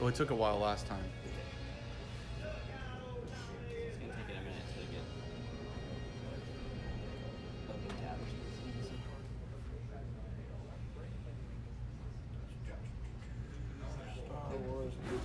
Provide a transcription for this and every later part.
Oh, it took a while last time. It's gonna take it a minute to get open tabs. Star Wars Legion.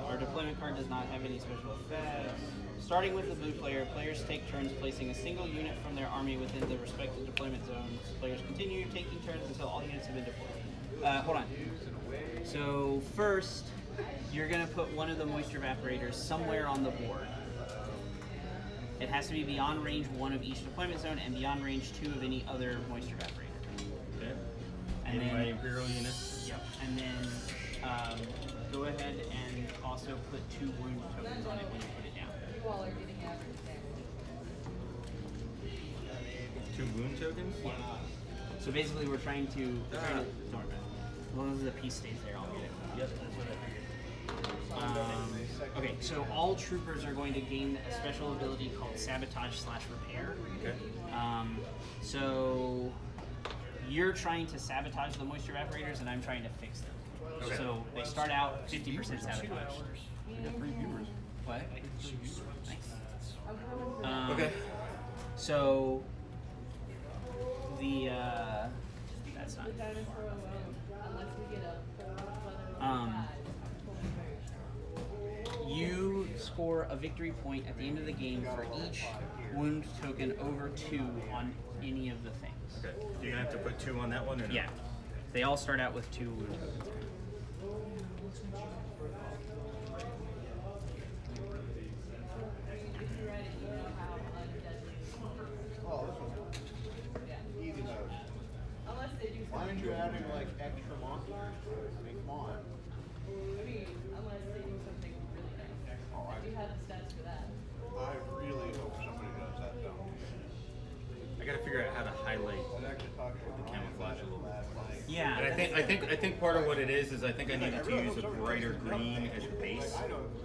Our deployment card does not have any special effects. Starting with the blue player, players take turns placing a single unit from their army within the respective deployment zones. Players continue taking turns until all units have been deployed. Hold on. So first, you're going to put one of the moisture evaporators somewhere on the board. It has to be beyond range 1 of each deployment zone and beyond range 2 of any other moisture evaporator. Okay. And Any then, of my Imperial units? Yep. And then go ahead and also put 2 wound tokens on it when you put it down. You all are getting average damage. 2 wound tokens? So basically, we're trying to. Don't worry about it. As long as the piece stays there, I'll get it. Yep, that's what I figured. Okay, so all troopers are going to gain a special ability called Sabotage/Repair. Okay. So you're trying to sabotage the moisture evaporators, and I'm trying to fix them. Okay. So they start out 50% sabotage. We got 3 viewers. What? Nice. Okay. So the that's not. Dinosaur alone, unless we get You score a victory point at the end of the game for each wound token over 2 on any of the things. Okay. You're gonna have to put 2 on that one, or no? Yeah, they all start out with 2 wound tokens. Oh, this was easy mode. unless they do Why aren't something. you adding like extra monsters? I mean, come on. I mean, unless they do something really nice. Oh, I do have the stats for that. I really hope somebody does that though. I gotta figure out how to highlight. I was actually talking to The camouflage a little bit. last night. Yeah. And I think part of what it is I think I needed to use a brighter green as the base.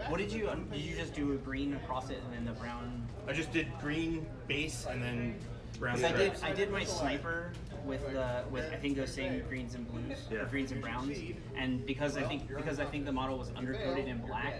What did you just do a green across it and then the brown? I just did green base and then brown 'Cause stripes. I did my sniper with I think those same greens and blues, Yeah. or greens and browns, and because I think the model was undercoated in black,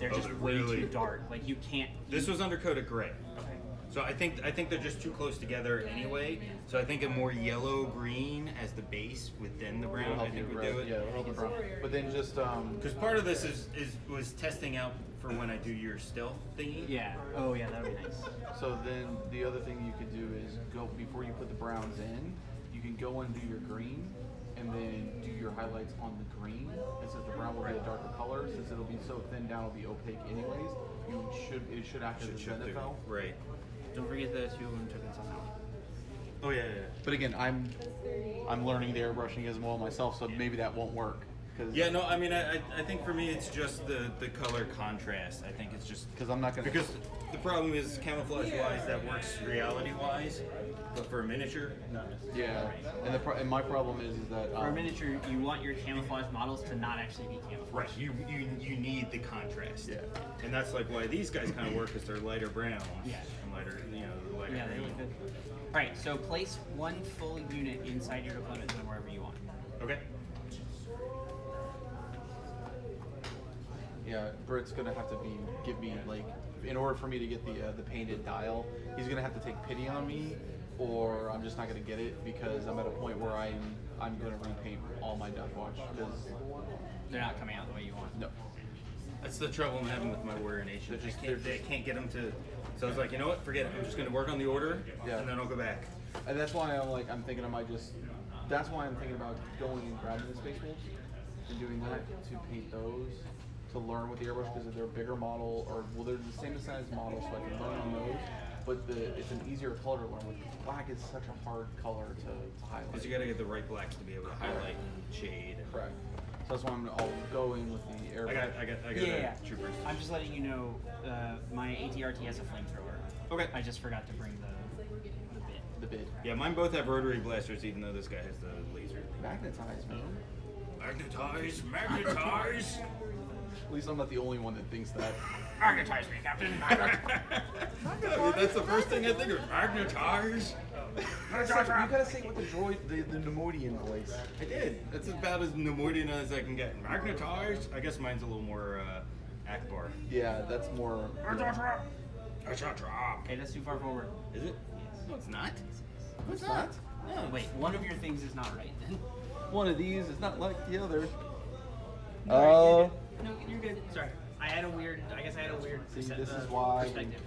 they're Oh, just they're way really- too dark. Like you can't. This was undercoated gray. Okay. So I think they're just too close together anyway. So I think a more yellow green as the base within the brown I think would do it. Yeah, it'll help you, bro. But then just Because part of this was testing out for when I do your stealth thingy. Yeah. Oh yeah, that would be nice. so then the other thing you could do is go before you put the browns in, you can go and do your green and then do your highlights on the green. And since the brown will be a darker color, since it'll be so thin down, it'll be opaque anyways, it should act as a Should do. Zenithal. Right. Don't forget the 2 wound tokens on that one. Oh yeah. But again, I'm learning the airbrushing as well myself, so maybe that won't work. Yeah, no, I mean, I think for me it's just the color contrast. I think it's just Because I'm not gonna. because the problem is camouflage-wise that works reality-wise, but for a miniature, not necessarily. Yeah, and my problem is that For a miniature, you want your camouflage models to not actually be camouflage. Right, you need the contrast. Yeah. And that's like why these guys kind of work, because they're lighter browns. Yeah. And lighter, lighter Yeah, they green. look good. All right, so place 1 full unit inside your deployment zone wherever you want. Okay. Yeah, Britt's gonna have to give me like, in order for me to get the painted dial, he's gonna have to take pity on me, or I'm just not gonna get it because I'm at a point where I'm gonna repaint all my Death Watch because They're not coming out the way you want. no. That's the trouble I'm having with my Warrior Nation. They're I can't get them to. So I was like, you know what? Forget it. I'm just going to work on the order, Yeah. and then I'll go back. And that's why I'm thinking I might just. That's why I'm thinking about going and grabbing the Space Wolves and doing that to paint those, to learn with the airbrush because they're a bigger model, or well, they're the same size model, so I can learn on those. but it's an easier color to learn with. Black is such a hard color to highlight. Because you gotta get the right blacks to be able to highlight and shade. Correct. So that's why I'll go in with the air. I got troopers. I'm just letting you know, my ATRT has a flamethrower. Okay. I just forgot to bring the bit. The bid. Yeah, mine both have rotary blasters, even though this guy has the laser. Magnetize, man. Magnetize, magnetize. At least I'm not the only one that thinks that. Magnetize me, Captain. I mean, that's the first thing I think of. Magnetize. You gotta say it with the droid, the Nemodian voice. I did. That's about as Nemordian as I can get. Magnetize. I guess mine's a little more Akbar. Yeah, that's more. I shot drop. Okay, that's too far forward. Is it? No, it's not. It's not. No. Wait, one of your things is not right then. One of these is not like the other. No, you're good. Sorry. I guess I had a weird See, this is why perspective.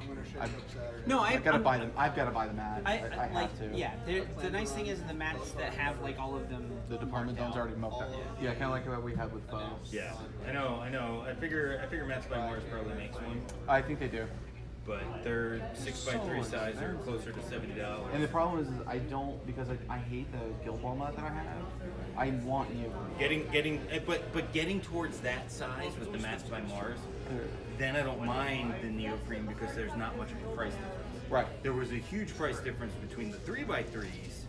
No, I've gotta buy them. I've got to buy the mat. I like, have to. yeah. The nice thing is the mats that have like all of them. The department zone's already marked out. Yeah, kind of like what we had with foes. Yeah, I know. I figure Mats by Mars probably makes one, I think they do. but they're 6x3 size. They're closer to $70. And the problem is I don't, because I hate the Guild Ball mat that I have. I want you. But getting towards that size with the Mats by Mars, then I don't mind the neoprene because there's not much of a price difference. Right. There was a huge price difference between the 3x3s,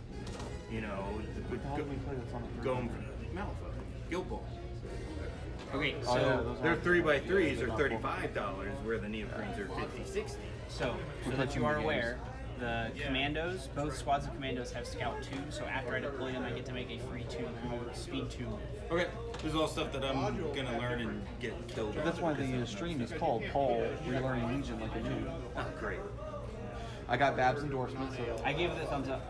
you know, How do we play this on the going for Malifaux, Guild Ball. Okay, Oh, yeah, so those Their have- 3x3s are $35, where the neoprenes are $50, $60. so that you are aware, the commandos, both squads of commandos have Scout 2. So after I deploy them, I get to make a free 2 move, speed 2 move. Okay, this is all stuff that I'm gonna learn and get killed. But that's why the stream is called Paul Relearning Legion like a dude. Oh, great. I got Bab's endorsement, so I give it a thumbs up.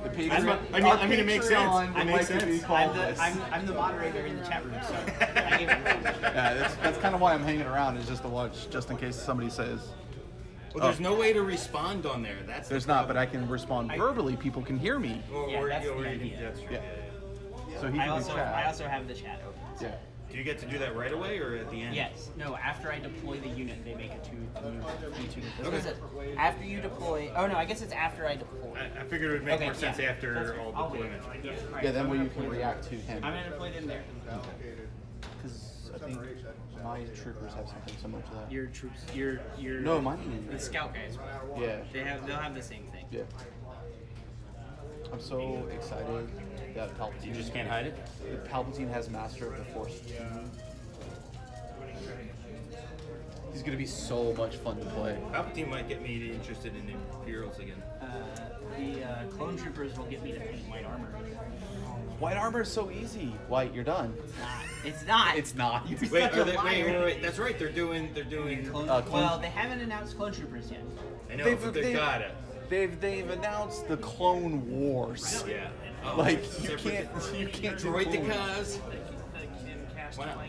the I Patreon. mean, it makes sense. Patreon It would makes like to be sense. called this. I'm the moderator in the chat room, so I give it. Yeah, that's kind of why I'm hanging around, is just to watch, just in case somebody says. Well, there's no way to respond on there. That's There's not, but I can respond verbally. People can hear me. Yeah, that's the you idea. can, that's true. Yeah. Yeah. So he I can also do chat. I also have the chat open. So. Yeah. Do you get to do that right away or at the end? Yes. No. After I deploy the unit, they make a 2. Okay. Is it after you deploy? Oh no, I guess it's after I deploy. I figured it would make Okay, more sense yeah, after that's right. all I'll wait. deployment. Yeah, right. Yeah, then where you can react to him. I'm gonna deploy them there. Because I think my troopers have something similar to that. Your troops, your No, mine. the scout guys. Yeah. They'll have the same thing. Yeah. I'm so excited that Palpatine. You just can't hide it? Palpatine has Master of the Force 2. He's gonna be so much fun to play. Palpatine might get me interested in Imperials again. The clone troopers will get me to paint white armor. White armor is so easy. White, you're done. It's not. It's not. You're Wait, such a wait, liar. wait. That's right. They're doing. Clone, clone- well, they haven't announced clone troopers yet. I know, but they gotta. They've announced the Clone Wars. Yeah. Oh, Like you separate- can't do Droid the clones. cause. Wow.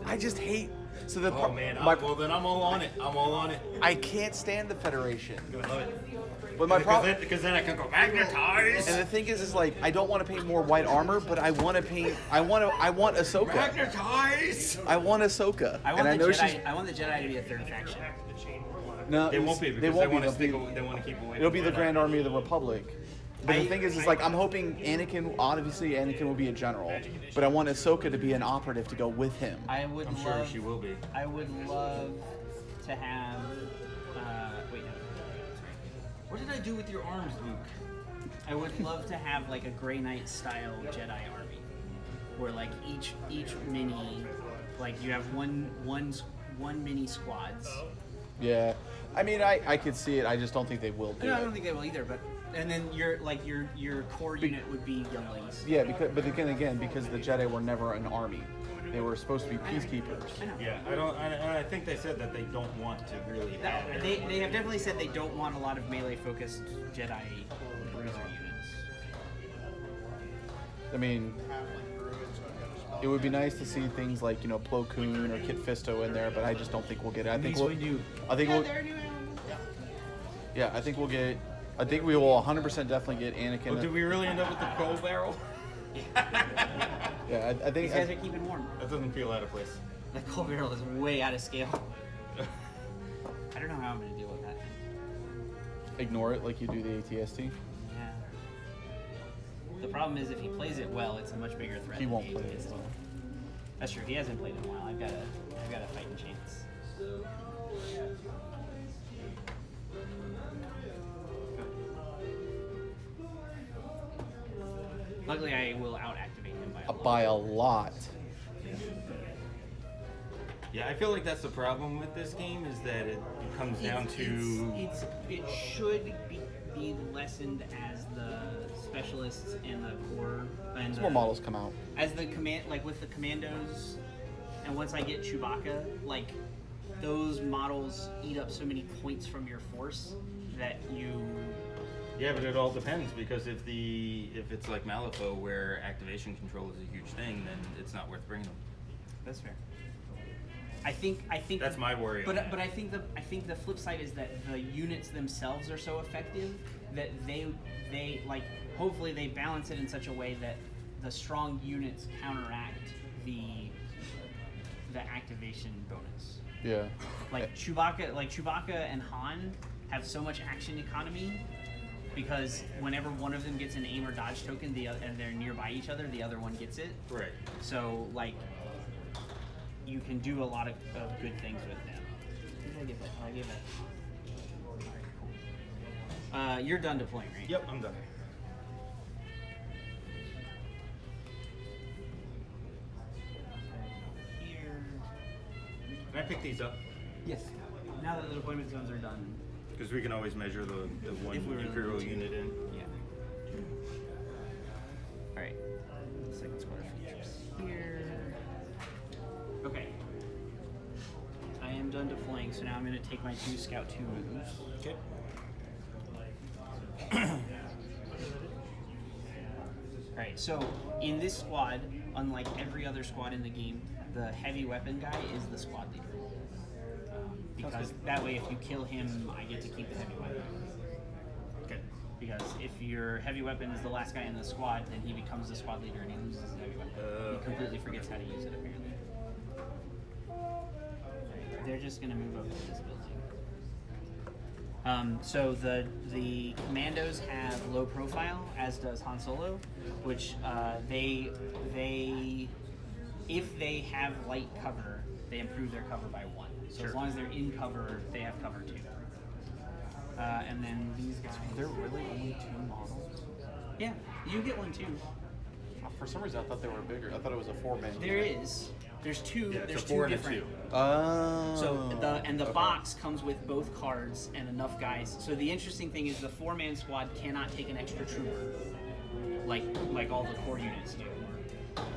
I just hate. So the Oh man. Well then I'm all on it. I'm all on it. I can't stand the Federation. I love it. But my problem. Because then I can go magnetize. And the thing is like I don't want to paint more white armor, but I want to paint. I want Ahsoka. Magnetize. I want Ahsoka. I and want I the know Jedi. she's. I want the Jedi to be a third faction. No, They won't be because they won't want to be. stick. They'll be- They want to keep away. It'll be from the Grand Army of the Republic. But the thing is like I'm hoping Anakin. Obviously, Anakin will be a general, but I want Ahsoka to be an operative to go with him. I would I'm love. sure she will be. I would love to have. Wait, no. What did I do with your arms, Luke? I would love to have like a Grey Knight style Jedi army, where like each mini, like you have one mini squads. Yeah, I mean I could see it. I just don't think they will do No, I it. don't think they will either. But and then your core unit would be younglings. Yeah, but again, because the Jedi were never an army, they were supposed to be peacekeepers. I know. Yeah, I don't. I think they said that they don't want to really have. They have definitely said they don't want a lot of melee focused Jedi bruiser units. I mean, it would be nice to see things like Plo Koon or Kit Fisto in there, but I just don't think we'll get it. I think we'll. I think we'll. Yeah, I think we'll get. I think we will 100% definitely get Anakin. Well, did we really end up with the coal barrel? Yeah, I think. These guys are keeping warm. That doesn't feel out of place. The coal barrel is way out of scale. I don't know how I'm going to deal with that. Ignore it like you do the ATST. Yeah. The problem is if he plays it well, it's a much bigger threat. He than won't the play it ATST. well. That's true. He hasn't played in a while. I've got a fighting chance. Luckily, I will out-activate him by a lot. By a lot. Yeah, I feel like that's the problem with this game is that it comes down to It should be lessened as the specialists and the core and As the, more models come out. as the command, like with the commandos, and once I get Chewbacca, like those models eat up so many points from your force that you. yeah, but it all depends because if it's like Malifaux where activation control is a huge thing, then it's not worth bringing them. That's fair. I think That's my worry on But that. but I think the flip side is that the units themselves are so effective that they like hopefully they balance it in such a way that the strong units counteract the activation bonus. Yeah. Like Chewbacca and Han have so much action economy because whenever one of them gets an aim or dodge token, and they're nearby each other, the other one gets it. Right. So like you can do a lot of good things with them. What did I give it? Alright, cool. You're done deploying, right? Yep, I'm done. Here. Can I pick these up? Yes. Now that the deployment zones are done. Because we can always measure the one If we really Imperial want to. unit in. Yeah. Alright. Second square features here. Okay. I am done deploying, so now I'm going to take my 2 Scout 2 moves. Okay. Alright, so in this squad, unlike every other squad in the game, the heavy weapon guy is the squad leader. Because that way, if you kill him, I get to keep the heavy weapon. Okay. Because if your heavy weapon is the last guy in the squad, then he becomes the squad leader and he loses his heavy weapon. He completely forgets how to use it, apparently. Alright, they're just going to move over to this building. So the commandos have low profile, as does Han Solo, which if they have light cover, they improve their cover by 1. So Sure. as long as they're in cover, they have cover 2. And then these guys. There really only 2 models? Yeah, you get one too. For some reason, I thought they were bigger. I thought it was a 4-man. There is. There's 2. Yeah, it's there's a 2 4 and a different. 2. Oh. So the okay. box comes with both cards and enough guys. So the interesting thing is the 4-man squad cannot take an extra trooper, like all the core units do.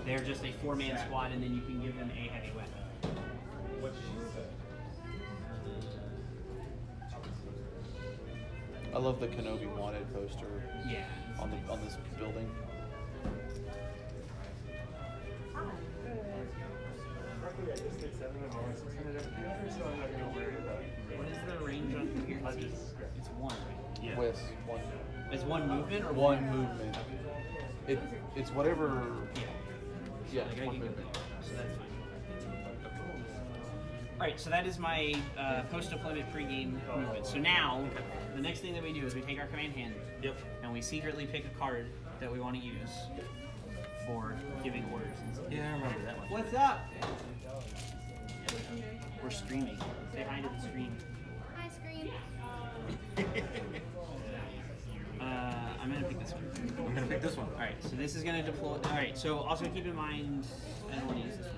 They're just a 4-man squad, and then you can give them a heavy weapon. I love the Kenobi wanted poster Yeah. on this building. What is the range on here? It's 1, right? Yeah. With one It's 1 movement or one movement. It's whatever. Yeah. Yeah. Like I one can go movement. there, so that's fine. Alright, so that is my post-deployment pregame movement. So now, the next thing that we do is we take our command hand Yep. and we secretly pick a card that we want to use for giving orders and stuff. Yeah, I remember that one. What's up? We're streaming. Say hi to the stream. Hi, screen. I'm gonna pick this one. I'm gonna pick this one. Alright, so this is gonna deploy. Alright, so also keep in mind, I don't want to use this one.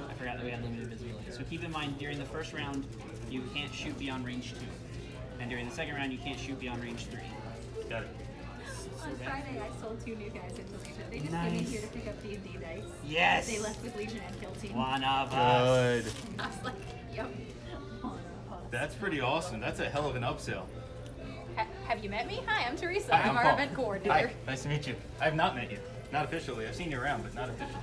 I forgot that we had limited visibility. So keep in mind, during the first round, you can't shoot beyond range 2. And during the second round, you can't shoot beyond range 3. Got it. On Friday, I sold 2 new guys into Legion. They just Nice. came in here to pick up D&D dice. Yes! They left with Legion and Kill Team. One of us. Good. I was like, yep. One of us. That's pretty awesome. That's a hell of an upsell. Have you met me? Hi, I'm Teresa. Hi, I'm our Paul. event coordinator. Hi, nice to meet you. I have not met you. Not officially. I've seen you around, but not officially.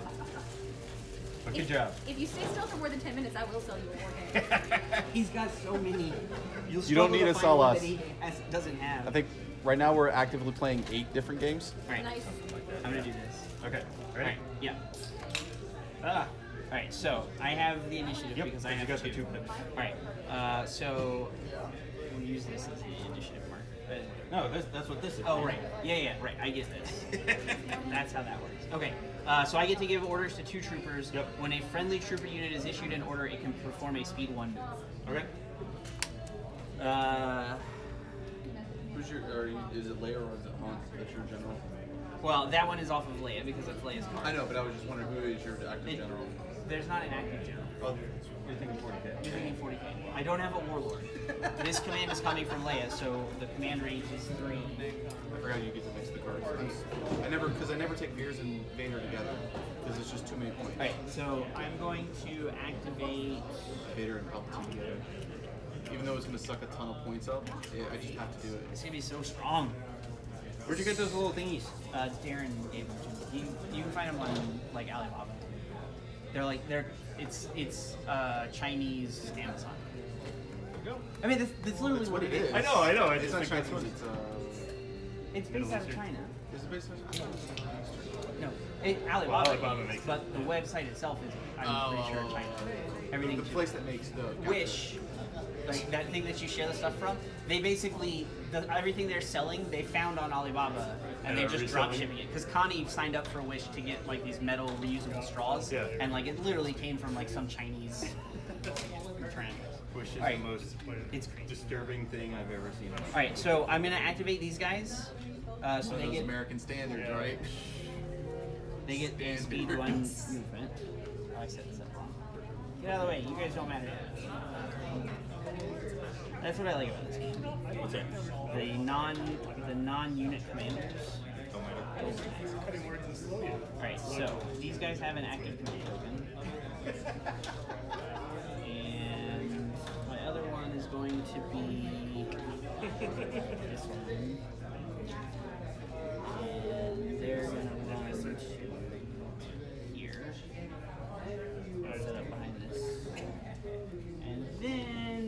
But good job. If you stay still for more than 10 minutes, I will sell you a war game. He's got so many. You You'll don't struggle need to to find sell one us. that he doesn't have. I think right now we're actively playing 8 different games. Alright, Nice. I'm gonna do this. Okay. Ready? Alright, yeah. Alright, so I have the initiative Yep. because I you have got the 2. 2 pips. Alright, so we'll use this as the initiative marker. No, that's what this is. Oh, right. Yeah, right. I get this. That's how that works. Okay. So I get to give orders to 2 troopers. Yep. When a friendly trooper unit is issued an order, it can perform a speed 1 move. Okay. Who's your? Is it Leia or is it Han? That's your general. Well, that one is off of Leia because that's Leia's card. I know, but I was just wondering who is your active general. There's not an active general. Oh, You're thinking 40K. You're thinking 40K. I don't have a warlord. This command is coming from Leia, so the command range is 3. I forgot you get to mix the cards. I never take Veers and Vader together because it's just too many points. Alright, so I'm going to activate. Vader and Palpatine together. Even though it's going to suck a ton of points up, I just have to do it. It's gonna be so strong. Where'd you get those little thingies? Darren gave them to me. You can find them on like Alibaba. It's Chinese Amazon. I mean, that's literally That's what it is. I know. I It's just not think Chinese. that's It's based out of China. Is it based on? No, Alibaba, Alibaba is, makes it. but the website itself is, I'm pretty sure, China. Everything. The place that makes the Wish, like that thing that you share the stuff from, they basically everything they're selling they found on Alibaba and they're just drop shipping it because Connie signed up for Wish to get like these metal reusable straws and like it literally came from like some Chinese return address. Wish is Alright. the most It's crazy. disturbing thing I've ever seen. All right, so I'm gonna activate these guys. So they those get American standards, right? a speed 1 movement. Oh, I set this up wrong. Get out of the way. You guys don't matter. That's what I like about this game. What's that? The non-unit commanders. Alright, so these guys have an active command token. And my other one is going to be this one. And they're gonna run to here. Set up behind this. And then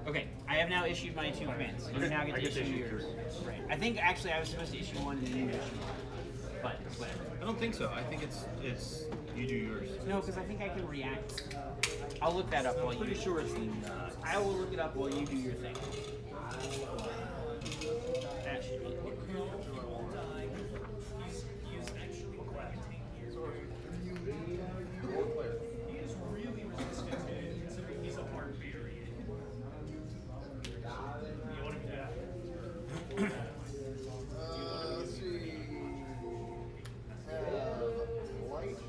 okay, I have now issued my 2 commands. You now get to issue yours. Right. I think actually I was supposed to issue one and then you issue one. But whatever. I don't think so. I think it's you do yours. No, because I think I can react. I'll look that up while you. Pretty sure it's not. I will look it up while you do your thing. That should be it. Let's see. Light,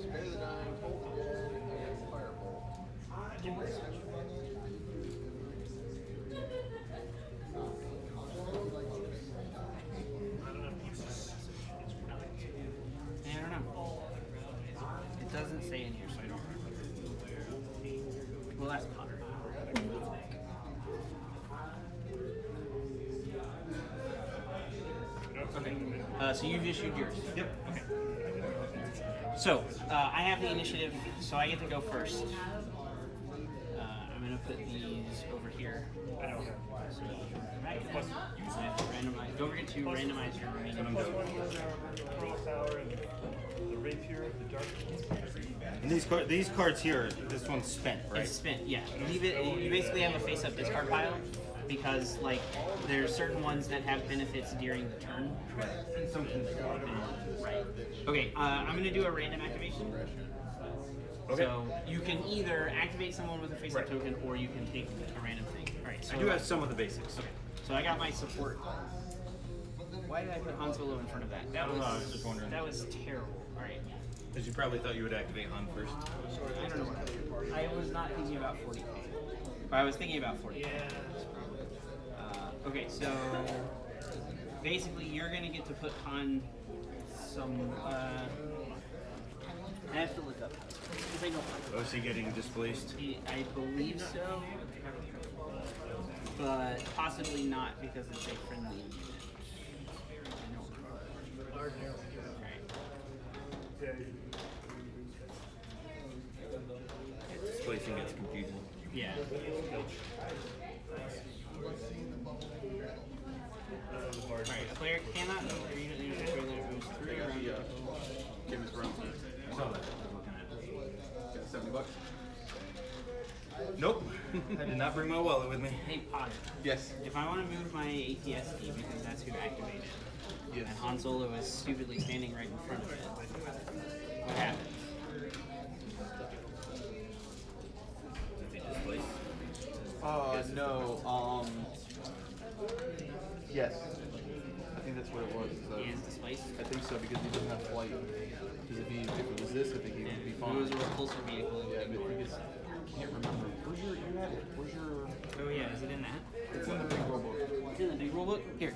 Spare the Dying, Cold Dead, and Firebolt. I don't know. It doesn't say in here, so I don't remember. Well, that's Potter. Okay. So you've issued yours. Yep. Okay. So I have the initiative, so I get to go first. I'm gonna put these over here. So I have to randomize. Don't forget to randomize your remaining. And these cards here, this one's spent, right? It's spent, yeah. Leave it. You basically have a face-up discard pile because, like, there's certain ones that have benefits during the turn. And some can right. Okay. I'm gonna do a random activation. Okay. So you can either activate someone with a face-up token, or you can take a random thing. All right. So I do have some of the basics. Okay. So I got my support. Why did I put Han Solo in front of that? That was, I was just wondering. That was terrible. All right. Because you probably thought you would activate Han first. I don't know what I was not thinking about 40K. But I was thinking about 40K. Okay, so basically you're going to get to put on some... I have to look up. Because I know. Oh, is he getting displaced? I believe so. But possibly not because it's a friendly unit. I know. Alright. Displacing gets confusing. Yeah. Alright, a player cannot move their unit near the whether it moves 3 around the Give us round I saw that. I was looking at it. $70. Nope. I did not bring my wallet with me. Hey, Pod. Yes. If I want to move my ATSD because that's who activated, Yes. and Han Solo is stupidly standing right in front of it, what happens? Did they displace? No. Yes. I think that's what it was. He is displaced. I think so because he doesn't have flight. Because if it was this, I think he would be If fine. it was a repulsor vehicle, Yeah, but I think it's. I can't remember. Where's your? You had it. Where's your? oh yeah, is it in that? It's in the big rulebook. It's in the big rulebook. Here.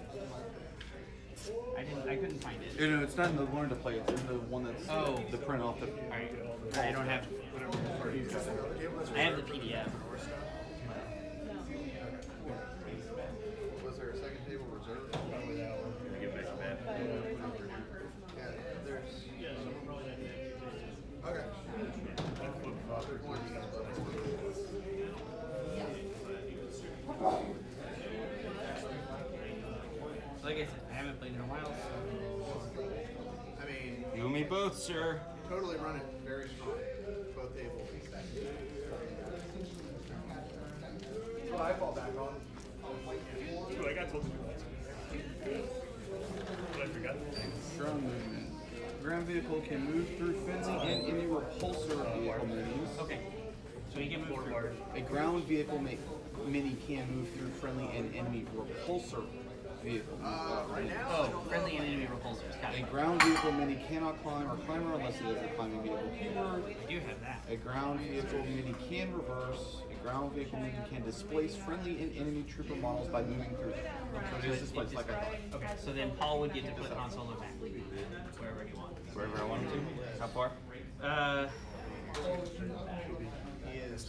I couldn't find it. No, it's not in the learn to play. It's in the one that's the print off the. Alright. I don't have. I have the PDF. Was there a second table reserved? Probably that one. Can we get back to that? Yeah, there's. Okay. There's one you got left. Like I said, I haven't played in a while, so. I mean, You and me both, sir. totally run it very strong. Both tables. That's what I fall back on. Ooh, I got told to do that. But I forgot. Ground movement. Ground vehicle can move through fencing and any repulsor vehicle minis. Okay. So you can move through. A ground vehicle mini can move through friendly and enemy repulsor vehicle. Right now, Oh, friendly and enemy repulsors. Got A it. ground vehicle mini cannot climb or climber unless it has a climbing vehicle keyword. I do have that. A ground vehicle mini can reverse. A ground vehicle mini can displace friendly and enemy trooper models by moving through them. So it is displaced like I thought. Okay, so then Paul would get to put Han Solo back wherever he wants. Wherever I want him to. How far? he is.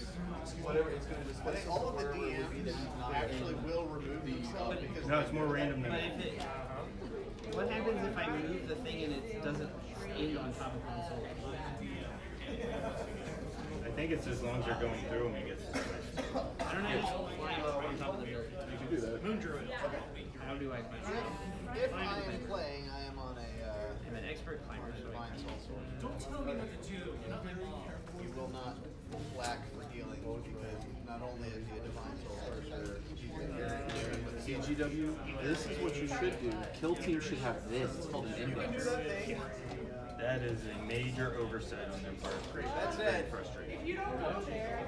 Whatever it's going to I displace. think all of the DMs actually will remove themselves because No, it's more random than But that. if it, what happens if I move the thing and it doesn't end on top of Han Solo? I think it's as long as you're going through him, he gets displaced. I don't know. Just flying on top of the building. You can do that. Moon Druid. How do I find it? if I am playing, I am on a I'm an expert climber, so I divine soul sword. Don't tell me what to do. You will not lack for healing because not only is he a divine soul sorcerer, he's a very CGW, this is what you should do. Kill team should have this. It's called an index. That is a major oversight on their part. That's Very it. frustrating. If you don't go there,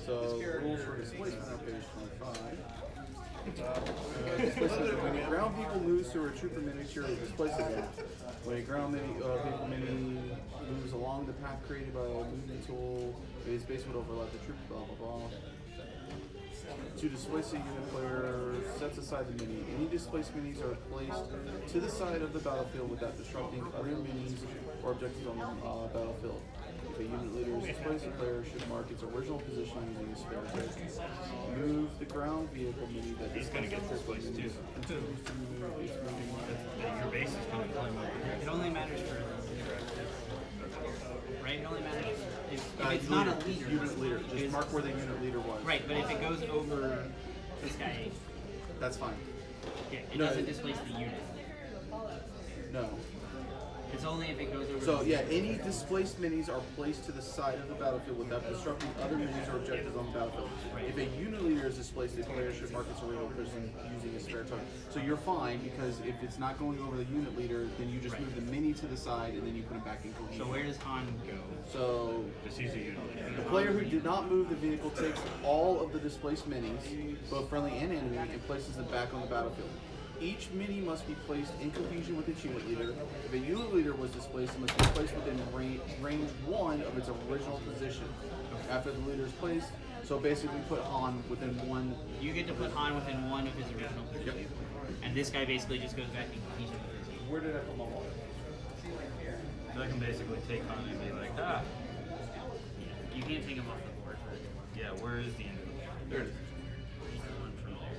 So rules for displacement on page 25. Displacement. When a ground vehicle moves through a trooper miniature, it displaces it. When a ground vehicle mini moves along the path created by a movement tool, its base would overlap the trooper, blah blah blah. To displace a unit, player sets aside the mini. Any displaced minis are placed to the side of the battlefield without disrupting other minis or objectives on the battlefield. If a unit leader is displaced, the player should mark its original position using a spare token. Move the ground vehicle mini that He's gonna get displaced too. continues to move its moving Your base is going to climb over here. it only matters for right. It only matters if it's not a leader. unit leader. Just It's- mark where the unit leader was. Right, but if it goes over this guy, That's fine. yeah, it No, doesn't it- displace the unit. No. It's only if it goes over. So yeah, any displaced minis are placed to the side of the battlefield without disrupting other minis or objectives on the battlefield. If a unit leader is displaced, the player should mark its original position using a spare token. So you're fine because if it's not going over the unit leader, then you just move the mini to the side and then you put it back in cohesion. So where does Han go? So Just use a unit. the player who did not move the vehicle takes all of the displaced minis, both friendly and enemy, and places them back on the battlefield. Each mini must be placed in cohesion with its unit leader. If a unit leader was displaced, it must be placed within range 1 of its original position. After the leader is placed, so basically put Han within one. You get to put Han within one of his original positions. And this guy basically just goes back in cohesion with his. Where did I put my wallet? So I can basically take on and be like, ah, You can't take him off the board. yeah, where is the end of it? There it is. One from there.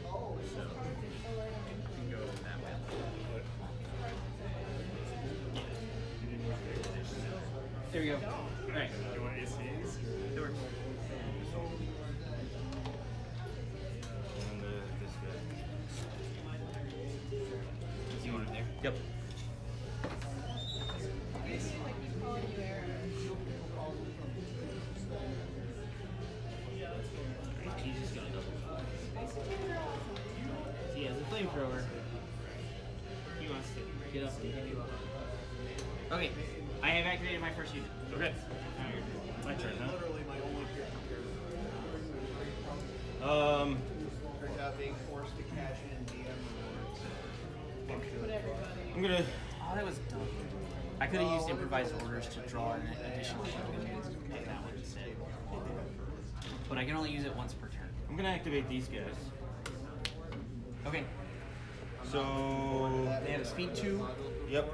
So you can go that way. There we go. All right. You want ACs? That works. And this guy. Is he one over there? Yep. flamethrower. He wants to get up and give you up. Okay, I have activated my first unit. Okay. My turn, huh? Literally my only fear from Turns out being forced to cash in DM rewards. I'm gonna. Oh, that was dumb. I could have used improvised orders to draw an additional token and pay that one instead. But I can only use it once per turn. I'm gonna activate these guys. Okay. So. They have a speed 2. Yep.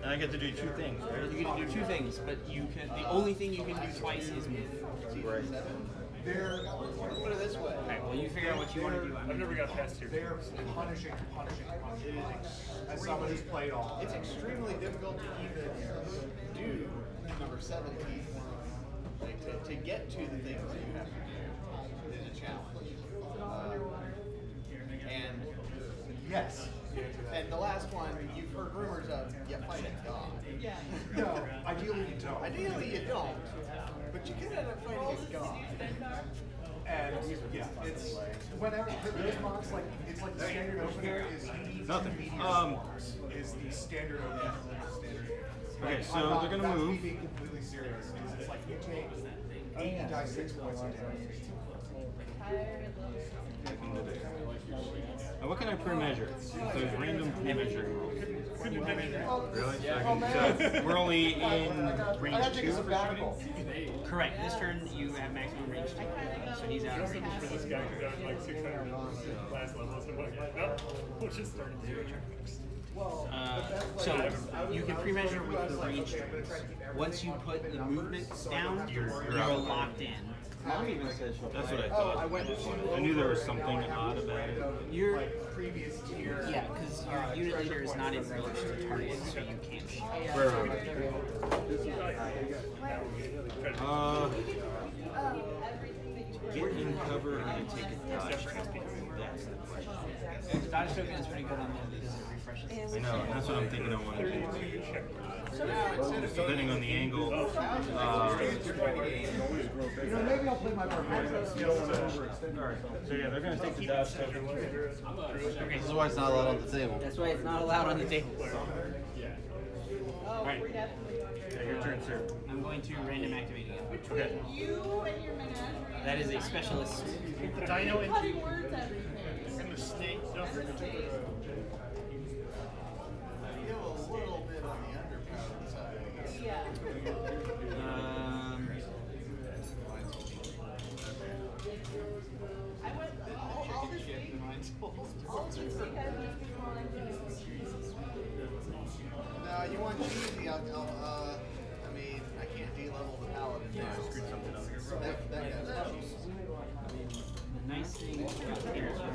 And I get to do 2 things, right? You get to do 2 things, but you can. The only thing you can do twice is move. Right. Put it this way. Alright, well you figure out what you want to do. I've never got past here. They're punishing. As someone who's played all. It's extremely difficult to even do number 17. Like to get to the things that you have to do is a challenge. And Yes. and the last one, you've heard rumors of you fight a god. Yeah. No, ideally you don't. Ideally you don't, but you could end up fighting a god. And yeah, it's whenever this box like it's like the standard opener is you need Nothing. medium marks is the standard opener. Okay, I'm so not- they're gonna that's me move. being completely serious. It's like you take 80 die 6 points of damage. What can I pre-measure? So there's random pre-measure. Really? So we're only in range 2 for shooting? Correct. This turn you have maximum range 2. So he's out of range. For this guy who got like 600 last level, so I'm like, nope, we'll just start at 0. So you can pre-measure with the range strings. Once you put the movements down, you're locked in. That's what I thought. I knew there was something odd about it. You're Previous tier. yeah, because your unit leader is not in range to target, so you can't shoot. Get in cover and take a dodge. That's the question. Dodge token is pretty good on that because it refreshes. I know, that's what I'm thinking I want to do. Depending on the angle. You know, maybe I'll play my part. Alright, so yeah, they're going to take the dodge token. Okay, This is why it's not allowed on the table. that's why it's not allowed on the table. Oh, Alright. we're definitely going to. Yeah, your turn, sir. I'm going to random activate again. Okay. You and your menagerie. That is a specialist. The dino Cutting words everything. and the snake. Don't forget to You have a little bit on the underpowered side. Yeah. I went all this week. All this week because most people like No, you want cheesy, I mean, I can't de-level the paladin now. Screwed something up here. That guy's cheesy. The nice thing about here is that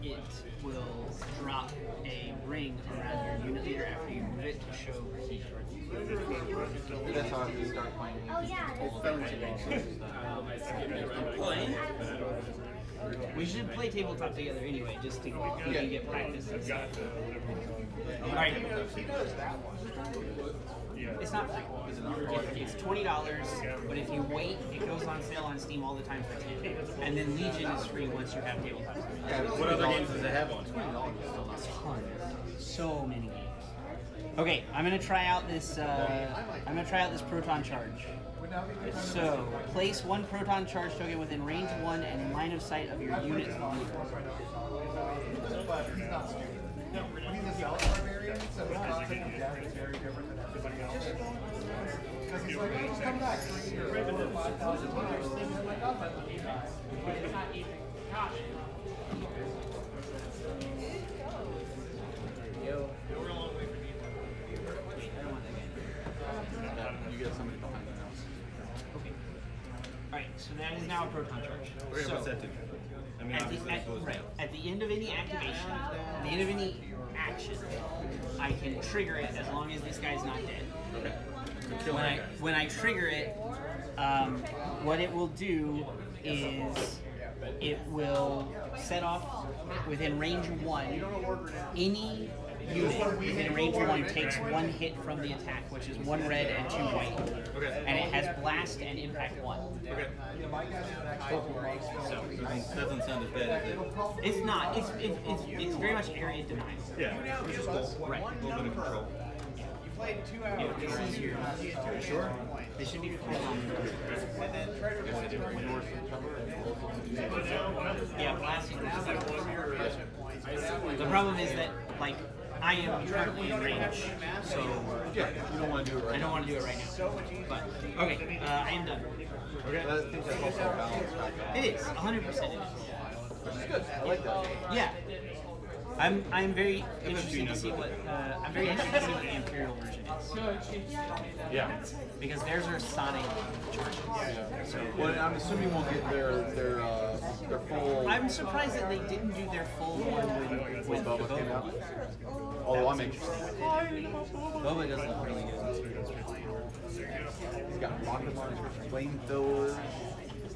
it will drop a ring around your unit leader after you move it to show key targets. That's how I can start playing. Oh yeah. Playing? We should play tabletop together anyway, just to get practice. Alright. He knows that one. It's not free. It's $20, but if you wait, it goes on sale on Steam all the time for $10. And then Legion is free once you have tabletop. What other games does it have on? Tons. So many games. Okay, I'm gonna try out this. I'm gonna try out this proton charge. So place 1 proton charge token within range 1 and line of sight of your unit leader. But he's not stupid. When he's a zealot barbarian, so his concept of death is very different than everybody else. Because he's like, oh, come back 3 years, 4 or 5,000 times. I'm like, oh, my lucky guys. You get somebody behind the house. Okay. Alright, so that is now a proton charge. Wait, So, what's that do? I mean, obviously it goes down. at the end of any activation, at the end of any action, I can trigger it as long as this guy's not dead. Okay. Kill When that I guy. when I trigger it, what it will do is it will set off within range 1, any unit within range 1 takes 1 hit from the attack, which is 1 red and 2 white. Okay. And it has blast and impact 1. Okay. So Doesn't sound as bad as it. it's not. It's very much area denied. Yeah. Which is cool. Right. A little bit of control. You played 2 hours. Yeah, this is your. Sure. They should be full on. And then treasure points for Yeah, blasting. attachment points. The problem is that, like, I am currently in range, so Yeah, you don't want to do it right I don't now. want to do it right now. But okay, I am done. Okay. I think that's also a balance back out. It is 100%. It is. Which is good. I like that. Yeah. I'm very interested to see what I'm very interested to see what the Imperial version is, Yeah. because theirs are Sonic charges. So Well, I'm assuming we'll get their full. I'm surprised that they didn't do their full one with Boba came Boba. out. Although I'm interested. Boba does look really good. He's got rocket launchers, flamethrowers.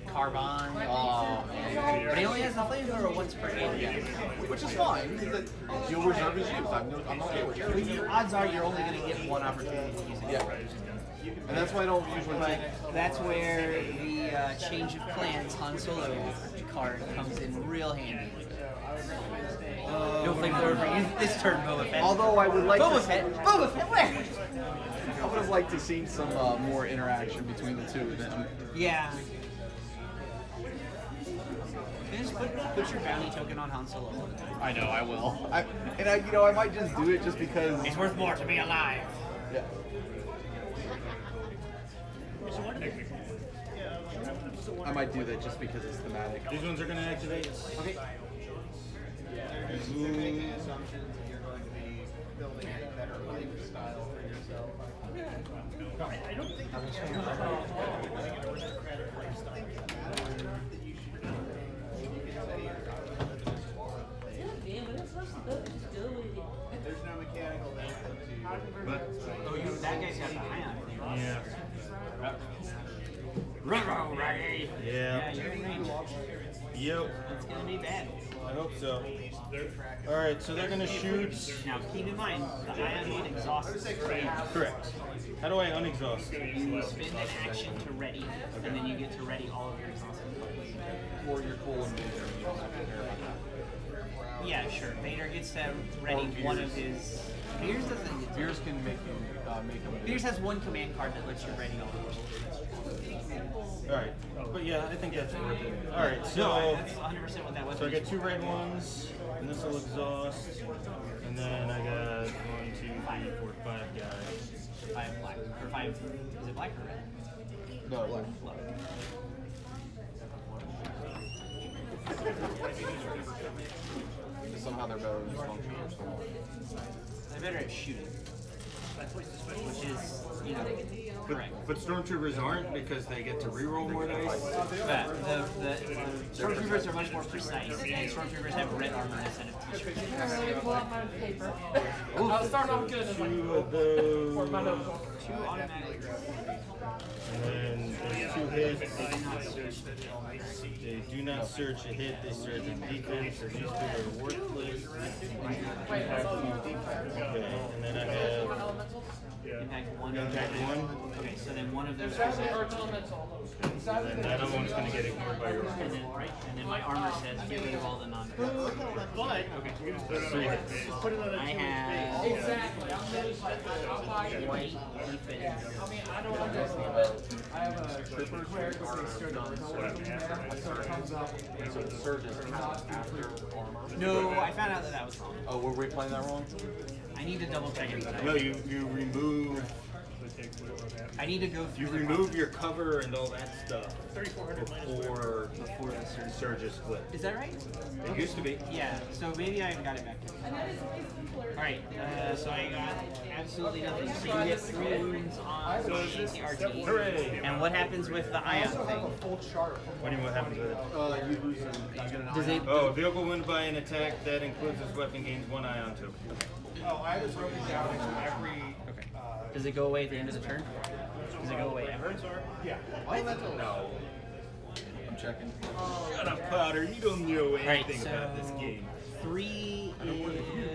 Carbon. Oh, But he only has the flamethrower once per game. which is fine. Because you'll reserve his use. I'm not okay with it. Odds are you're only going to get one opportunity to use it. Yeah. And that's why I don't usually But take. that's where the change of plans Han Solo card comes in real handy. No flamethrower for you this turn, Boba Fett. Although I would like Boba to. Fett! Boba Fett, where? I would have liked to see some more interaction between the two of them. Yeah. Just put your bounty token on Han Solo all the time. I know, I will. I might just do it just because. It's worth more to be alive. Yeah. I might do that just because it's thematic. These ones are going to activate. Okay. There's making assumptions that you're going to be building a better lifestyle for yourself. I don't think that There's no mechanical benefit to Oh, that guy's got the ion thing. Yeah. Ruh-roh, Raggy. Yeah, you're in range. Yep. That's gonna be bad. I hope so. Alright, so they're gonna shoot. Now, keep in mind, the ion one exhausts. Correct. How do I unexhaust? You spend an action to ready, and then you get to ready all of your exhausted cards. Or you're cool and Vader, you don't have to care about that. Yeah, sure. Vader gets to ready one of his. Veers doesn't get to. Veers can make him. Veers has one command card that lets you ready all of yours. Alright. But yeah, I think that's worth it. Alright, No, so. that's 100% what that was. So I got 2 red ones, and this will exhaust. And then I got 1, 2, 3, 4, 5 guys. 5 black. Or 5. Is it black or red? No, like. Black. Somehow they're better than function or something. They're better at shooting. Which is, you know, correct. But stormtroopers aren't because they get to reroll more dice. But the stormtroopers are much more precise, and stormtroopers have red armor instead of t-shirts. I'll start off good. 2 of those. 2 automatic. And then there's 2 hits. They do not search a hit, they search a defense, so these 2 are worthless. Okay, and then I have Impact 1. Impact 1. Okay, so then one of those goes Or out. elemental. And then that other one's going to get ignored by your And then, right, and then my armor says get rid of all the non. But okay, you can just put it on a hit. Just put it on a I 2 have Exactly. I'm really like, I'll buy you. white defense. I mean, I don't want this, but I have a cleric with a sturdy so it comes up. So the surge is after armor. No, I found out that was wrong. Oh, were we playing that wrong? I need to double check it. But No, you remove I need to go through. you remove your cover and all that stuff 3,400 minus before before the surge. surge is split. Is that right? It used to be. Yeah. So maybe I got it back. All right. So I got absolutely nothing. So you get 3 wounds on the ATRT. Hooray! And what happens with the ion thing? Full chart. What do you want happens with it? You lose you get an Does it? Oh, a vehicle wounded by an attack that includes this weapon gains 1 ion token. Oh, I was broken down into every. Okay. Does it go away at the end of the turn? Does it go away ever? Yeah. No. I'm checking. Shut up, Potter. You don't know anything so about this game. 3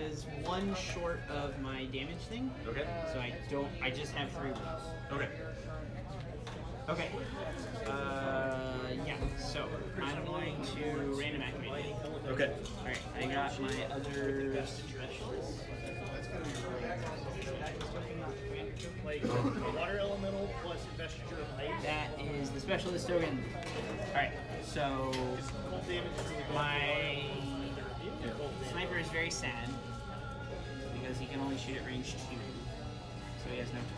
is 1 short of my damage thing. Okay. So I just have 3 wounds. Okay. Okay. Yeah, so I'm going to random activate it. Okay. Alright, I got my other specialist. Like water elemental plus investiture of ice. That is the specialist token. Alright, so Cold damage is really my sniper is very sad because he can only shoot at range 2. So he has no target.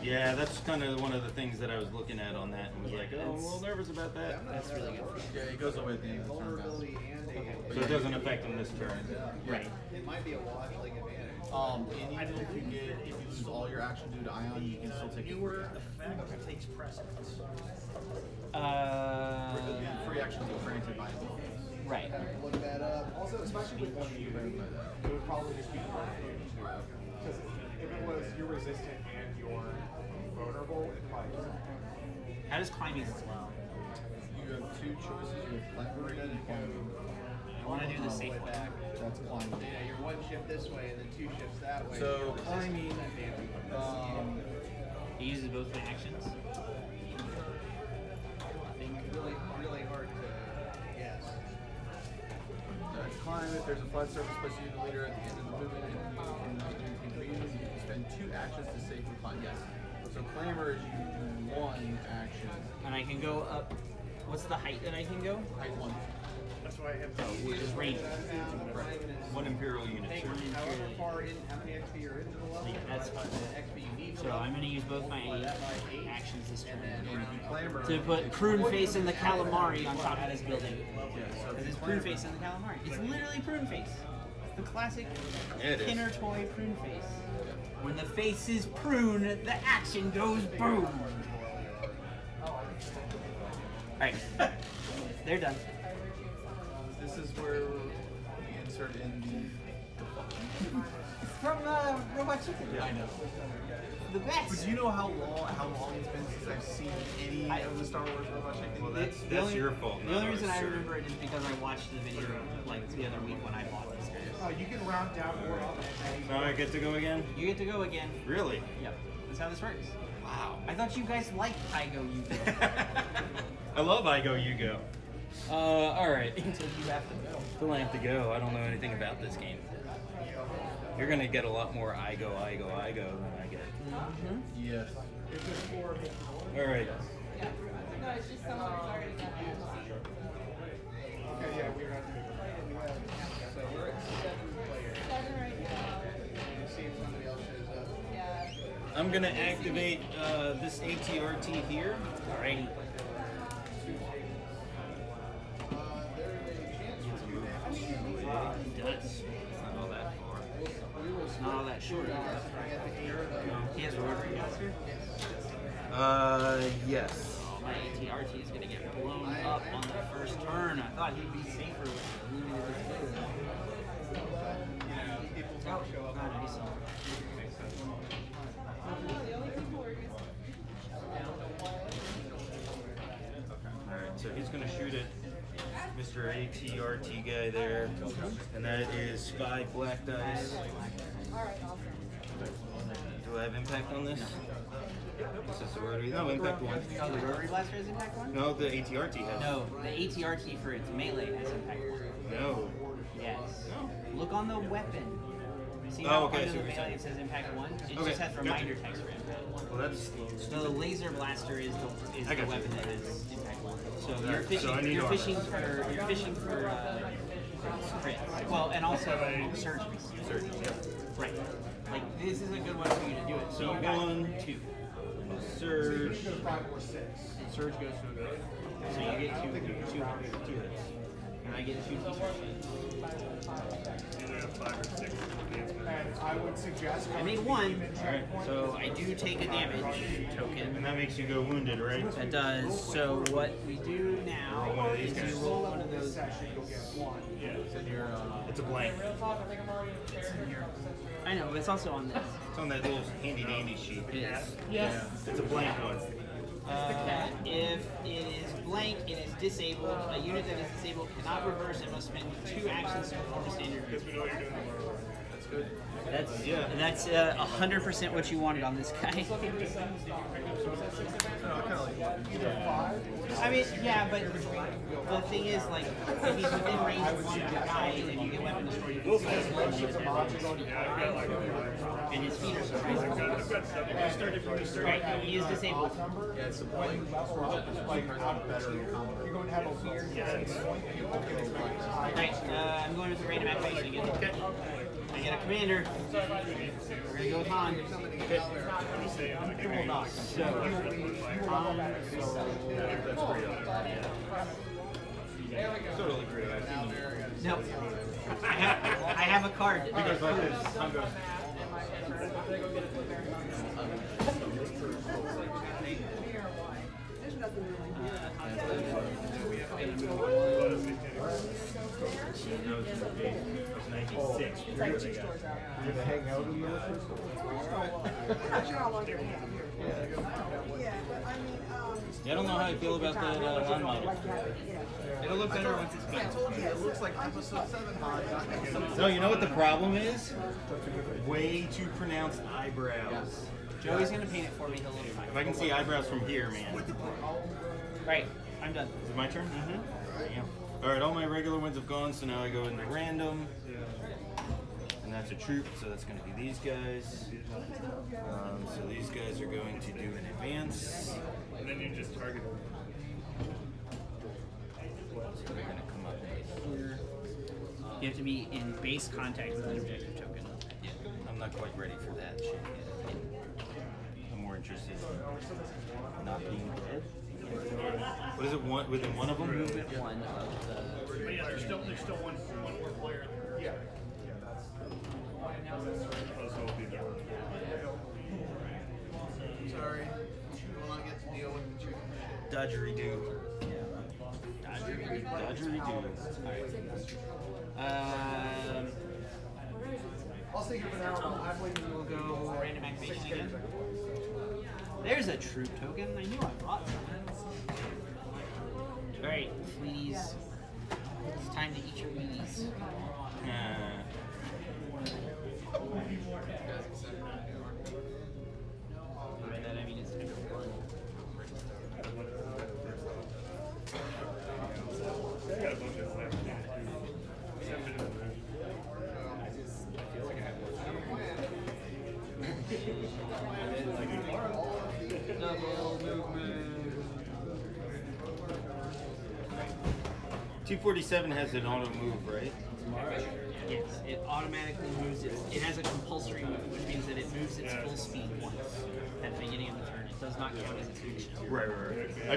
Yeah, that's kind of one of the things that I was looking at on that and was Yeah, like, oh, I'm a that's- little nervous about that. That's really good for you. Yeah, it goes away at the end of the turn. Vulnerability and a. So it doesn't affect him this turn. Right. It might be a wash like advantage. And even if you lose all your action due to Ion, you can still take it. newer effect takes precedence. Free actions are granted by abilities. Right. Look that up. Also, especially with one of you, it would probably just be because if it was you're resistant and you're vulnerable, it probably doesn't. How does climbing work? You have 2 choices. You have climb and climbing. I want to do the safe one. That's climbing. Yeah, you're 1 shift this way and then 2 shifts that way. So You're climbing, resistant to that damage. He uses both my actions. Really hard to guess. Climb, if there's a flat surface placed you the leader at the end of the movement and you can spend 2 actions to safely climb. Yes. So clamber is you do 1 action. And I can go up. What's the height that I can go? Height 1. That's why I have Which is range. One Imperial unit. Take however far in, how many XP you're into the level. Yeah, that's fine. XP you need. So I'm going to use both my actions this turn And if you clamber, to put prune face and the calamari on top of this building. so Because it's prune face and the calamari. It's literally prune face. It's the classic Yeah, it is. Kinder toy prune face. When the face is prune, the action goes boom. Alright, they're done. this is where we insert in the. From Robot Chicken. Yeah, I know. The best. But do you know how long it's been since I've seen any of the Star Wars Robot Chicken? Well, The that's only- your fault. The not only reason ours, I sir. remember it is because I watched the video like the other week when I bought this guy. You can round down or up. So I get to go again? You get to go again. Really? Yep. That's how this works. Wow. I thought you guys liked Igo Yu-Gi-Oh. I love I Go You Go. Alright. Until you have to go. Still I have to go. I don't know anything about this game. You're gonna get a lot more I go than I get. Yes. Alright. No, it's just someone who's already got it. Okay, yeah, we're not doing So we're at 7 players. 7 right now. And see if somebody else shows up. Yeah. I'm gonna activate this ATRT here. Alrighty. There is a chance to do that. He does. It's not all that far. It's not all that short. He has rotary blaster. Yes. Oh, my ATRT is gonna get blown up on the first turn. I thought he'd be safer with the limited People don't show up. No, he's still. The only people who are good. Alright, so he's gonna shoot at Mr. ATRT guy there. And that is 5 black dice. Alright, awesome. Do I have impact on this? This is the rotary. No, impact 1. Oh, the rotary blaster has impact 1? No, the ATRT has. No, the ATRT for its melee has impact 1. No. Yes. Look on the weapon. See Oh, how okay, I under see the what you're melee saying. it says impact 1? It Okay, just has gotcha. reminder text for impact 1. Well, that's. So the laser blaster is I the got you. weapon that has impact 1. So Alright, you're fishing so I need armor. you're fishing for crits. Well, and also surge. Surge, yeah. Right. Like this is a good one for you to do it. So So you got 1, 2. Surge. 5 or 6. Surge goes to a good. So you get 2 hits. And I get 2 t-shirts. either have 5 or 6 advancement. And I would suggest. I made 1. So I do take a damage token. And that makes you go wounded, right? That does. So what we do now Roll one of these is guys. you roll one of those. Session, you'll get 1. It's in your. It's a blank. I know, but it's also on this. It's on that little handy dandy sheet. It is. Yes. It's a blank one. If it is blank, it is disabled. A unit that is disabled cannot reverse and must spend 2 actions to perform a standard move. We know what you're doing tomorrow. That's good. That's 100% what you wanted on this guy. I mean, yeah, but the thing is, like, if he's within range of one guy and you get weapon destroy, you can see his legs shift and his feet are surprisingly close. Right, he is disabled. Yeah, it's a blank. Blank cards better in combo. You're going to have a weird point. Right, I'm going with the random activation again. I get a commander. We're gonna go with Han. Totally great. No. I have a card. Because like this, I'm going. Hang out in the military school. Yeah, I don't know how I feel about that lawn model. It'll look better once it's painted. It looks like episode 7 Han. No, you know what the problem is? Way too pronounced eyebrows. Joey's gonna paint it for me. He'll look fine. If I can see eyebrows from here, man. Right, I'm done. Is it my turn? Mm-hmm. Alright, all my regular ones have gone, so now I go into random. And that's a troop, so that's going to be these guys. So these guys are going to do an advance. And then you just target them. So they're going to come up here. You have to be in base contact with an objective token. Yeah, I'm not quite ready for that shit yet. I'm more interested in not being dead. What is it, within one of them? Movement 1 of the... But yeah, there's still one more player. Yeah. Sorry. You want to get to deal with the chicken shit. Dodgery-doo. Dodgery-doo. Alright. I'll stay here for now. I'm waiting. We'll go random activation again. There's a troop token. I knew I brought some. Alright, Wheaties. It's time to eat your Wheaties. By that I mean it's time to run. I got a bunch of flags. Double movement. 247 has an auto move, right? Yes, it automatically moves it has a compulsory move, which means that it moves its full speed once at the beginning of the turn. It does not count as its action. Right. I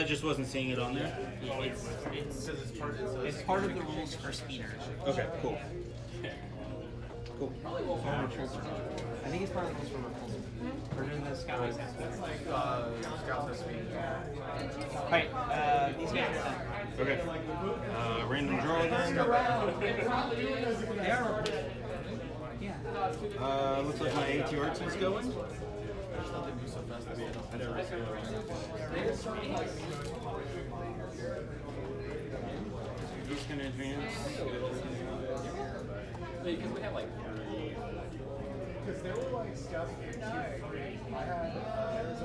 just wasn't seeing it on there. It's part of the rules for speeder. Okay, cool. Cool. I think it's part of the rules for repulsor. Or doing the scout has speed. Scouts have speed. Right, these guys are done. Okay. Random draw again. They are. Yeah. Looks like my ATRT's going. He's gonna advance. Because we have like 3. Because there were like scouts. I had there's a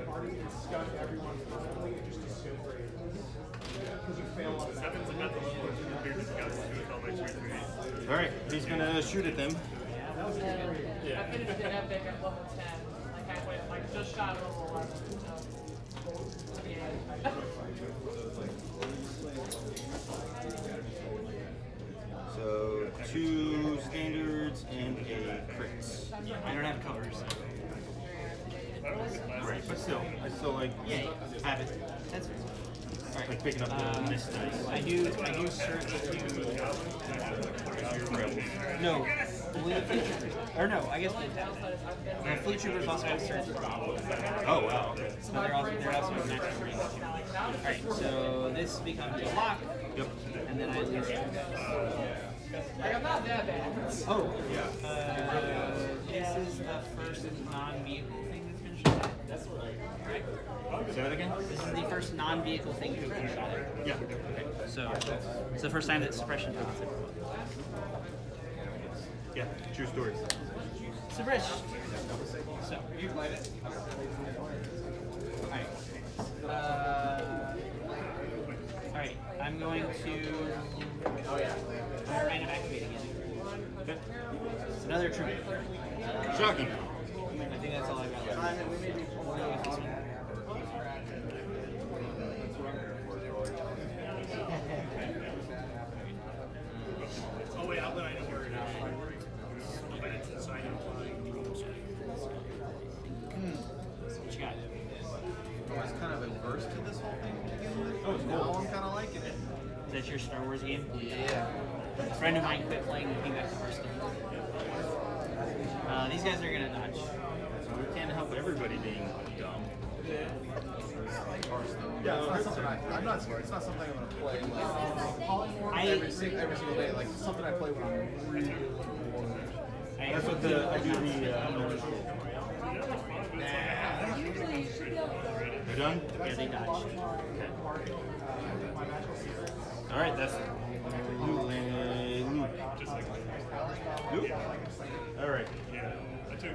party and scout everyone personally and just assume because you fail on that. Seven's about the level of compared to scouts to with all my 3/3. All right, he's gonna shoot at them. I finished it epic at level 10, like halfway, like just shot of level 11. Yeah. So 2 standards and a crit. I don't have covers. Right, but still, I still like Have it. That's like picking up the missed dice. I do search to no. Or no, I guess the fleet troopers also have search. Oh wow. So they're also in natural range. Alright, so this becomes a lock. Yep. And then I lose 2 guys. Like, I'm not that bad. Oh, this is the first non-vehicle thing that's been shot at. That's right. Say that again? This is the first non-vehicle thing that's been shot at. Yeah. Okay. So it's the first time that suppression happens. Yeah, true story. Subrish. So you played it. Alright. Alright, I'm going to random activate again. Okay. It's another troop. Shocking. I think that's all I got. Oh wait, I'll let I know where it is. But it's inside of What you got? I was kind of adverse to this whole thing to begin with. Oh, now I'm kind of liking it. Is that your Star Wars game? Yeah. A friend of mine quit playing and came back to Hearthstone. These guys are gonna dodge. We can't help everybody being dumb. Yeah, it's not something I'm not scared. It's not something I'm gonna play like every single day. Like something I play when I'm really bored. That's what I do the. You're done? Yeah, they dodged. All right, that's loot. just like Loot. All right. yeah. I took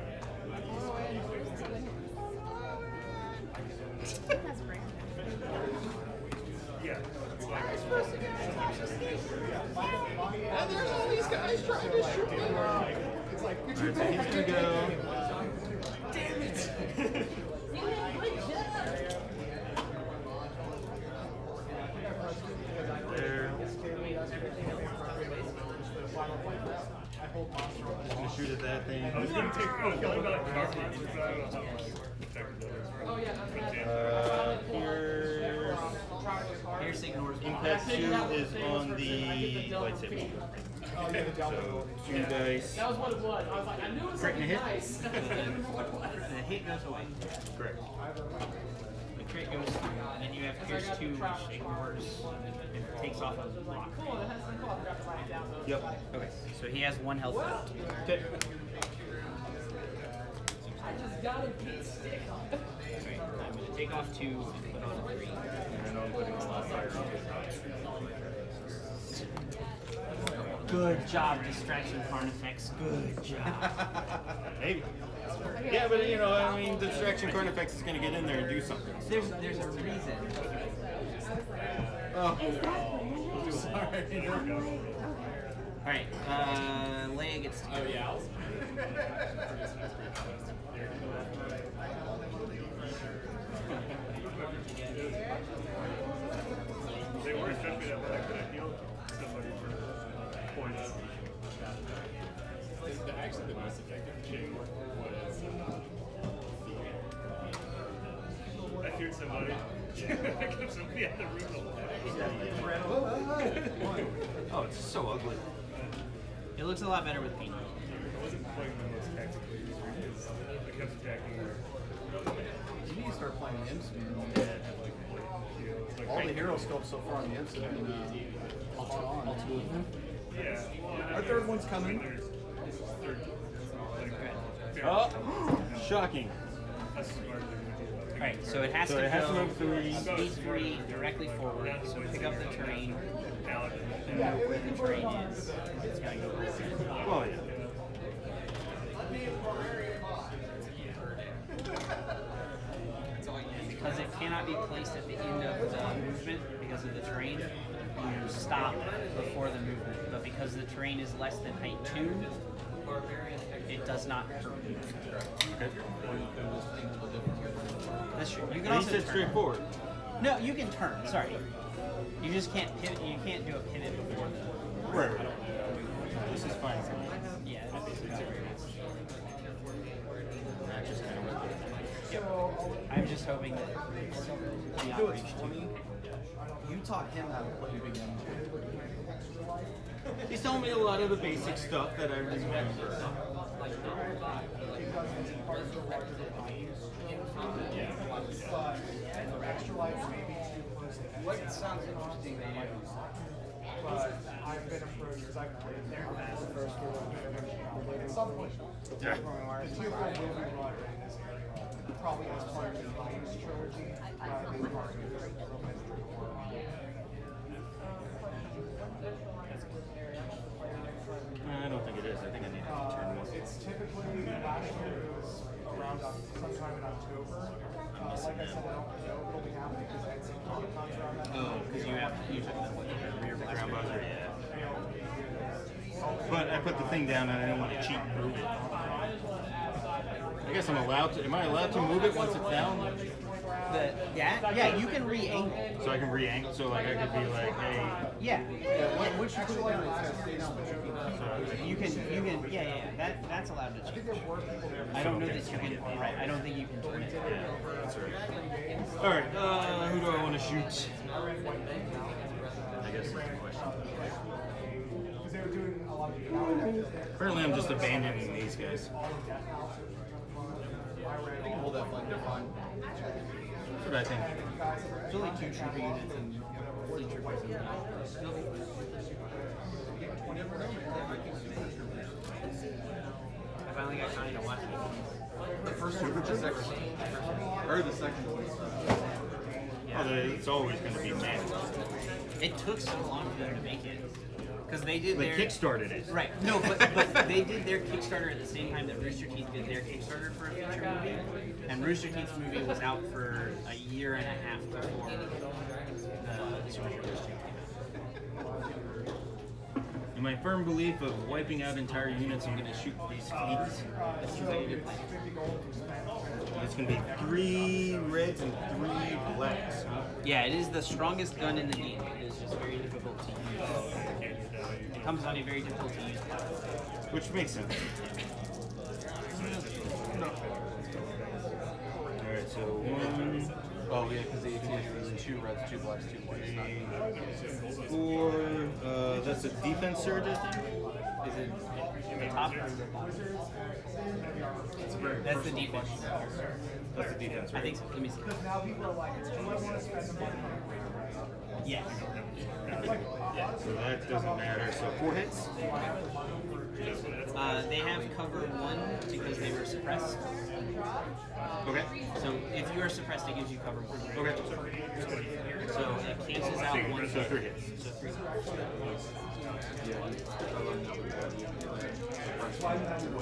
yeah. It's like And there's all these guys trying to shoot me. It's like All right, so he's gonna go. damn it. There. Just gonna shoot at that thing. I was gonna take I was going about carpet. Here's ignores me. Impact 2 is on the lightsaber. So 2 dice. That was what it was. I was like, I knew it was Crit and a something hit. nice. The hit goes away. Correct. The crit goes through, and then you have Pierce 2, which ignores. It takes off a block. Cool, that has some cool. I forgot to write it down though. Yep. Okay, so he has 1 health left. Okay. I just got a beat stick on it. Alright, I'm gonna take off 2 and put on a 3. And I know I'm putting a lot of fire on this. Good job, distraction Karn effects. Good job. Maybe. Yeah, but you know, I mean, the distraction Karn effects is gonna get in there and do something. There's a reason. Oh. Sorry. Alright, Leia gets to go. Oh yeah. They were especially that way. I could have healed somebody for points. Actually, the most effective thing was I feared somebody. I kept somebody out of the room the whole time. Oh, it's so ugly. It looks a lot better with paint. I wasn't playing the most tactically because I kept attacking her. You need to start playing Imps, man. Like, All the hero sculpts so far on the Imps have been all two of them. yeah. Our third one's coming. There's third. Like, Oh, shocking. that's smart. Alright, so it has So to it has to go move 3. speed 3 directly forward. So pick up the terrain and know where the terrain is. It's gotta go right there. Well, yeah. Because it cannot be placed at the end of the movement because of the terrain, you stop before the movement. But because the terrain is less than height 2, it does not hurt. That's true. You can And he also said turn. straightforward. No, you can turn. Sorry, you just can't pivot. You can't do a pivot before the. Right. This is fine. Yeah. That just kind of went. I'm just hoping that the You know what's funny? You taught him how to play the game. He's telling me a lot of the basic stuff that I remember. What sounds interesting they do but I've been approached because I've played there as the first year at some point. The tier 4 will be brought in this area, probably as part of the Lions trilogy. I don't think it is. I think I need to turn one. It's typically, last year it was around sometime in October. Like I said, I don't know if it'll be happening because I had some Comic-Cons around that. Oh, because you took the rear Ground blaster. buzzer, yeah. But I put the thing down and I didn't want to cheat and move it. I guess I'm allowed to. Am I allowed to move it once it's down? Yeah, you can re-angle. So I can re-angle. So like I could be like, hey. Yeah. Once you put it down, it's gonna stay down, but you can That's allowed to change. I don't know that you can, right, I don't think you can turn it. That's right. All right, who do I want to shoot? I guess that's the question. Because they were doing a lot of Apparently I'm just abandoning these guys. they can hold that flank, they're fine. That's what I think. There's only 2 trooper units and fleet troopers in I finally got time to watch it. The first two, the second one. Or the second one. Oh, it's always going to be man. It took so long for them to make it. Because they did They their... kickstarted it. Right. No, but they did their Kickstarter at the same time that Rooster Teeth did their Kickstarter for a future movie. And Rooster Teeth's movie was out for a year and a half before the Super Hero Rooster Teeth came out. In my firm belief of wiping out entire units, I'm going to shoot these fleets. That seems like a good plan. It's going to be 3 reds and 3 blacks. Huh? Yeah, it is the strongest gun in the game. It is just very difficult to use. It comes on a very difficult to use platform. Which makes sense. Alright, so 1, Oh yeah, because the ATS is 2 reds, 2 blacks, 2 whites. 4, that's a defense surge, I think? Is it the top or the bottom? That's the defense. That's the defense, I right? think so. Let me see. Now people are like, do I want to spend money on Yes. So that doesn't matter. So 4 hits? They have cover 1 because they were suppressed. Okay. So if you are suppressed, it gives you cover 1. Okay. So it cancels out 1. So 3 hits. So 3.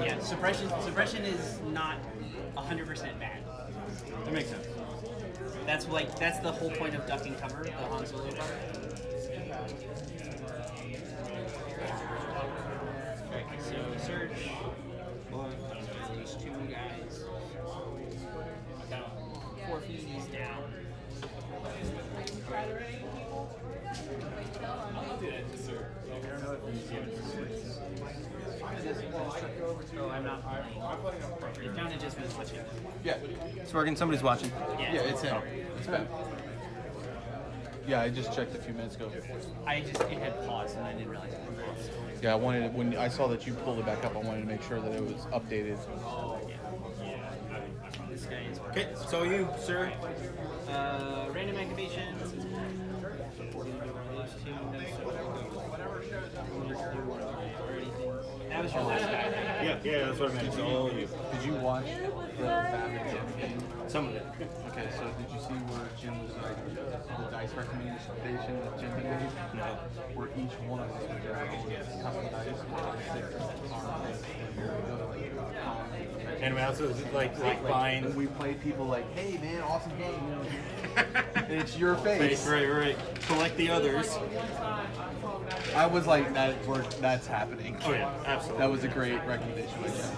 Yeah, suppression is not 100% bad. That makes sense. That's the whole point of ducking cover, the Han Solo part. Okay, so search. These 2 guys. 4 fees down. Oh, I'm not playing. You've kind of just been watching. Yeah. It's working. Somebody's watching. Yeah, Yeah, it's him. It's Ben. Yeah, I just checked a few minutes ago. it had paused and I didn't realize it had paused. Yeah, I wanted when I saw that you pulled it back up, I wanted to make sure that it was updated. This guy is Okay, it's all you, sir. random activation. That was your last guy. Yeah, that's what I meant. It's all you. Did you watch the Bab of Legion game? Some of it. Okay, so did you see where Jim was the dice recommendation that Jim made? No. Where each one of us would get our own custom dice with 6 arm things. And we also like find. We play people like, hey man, awesome game. And it's your face. Right. Collect the others. I was like, that's happening. Oh yeah, absolutely. That was a great recommendation by Jim.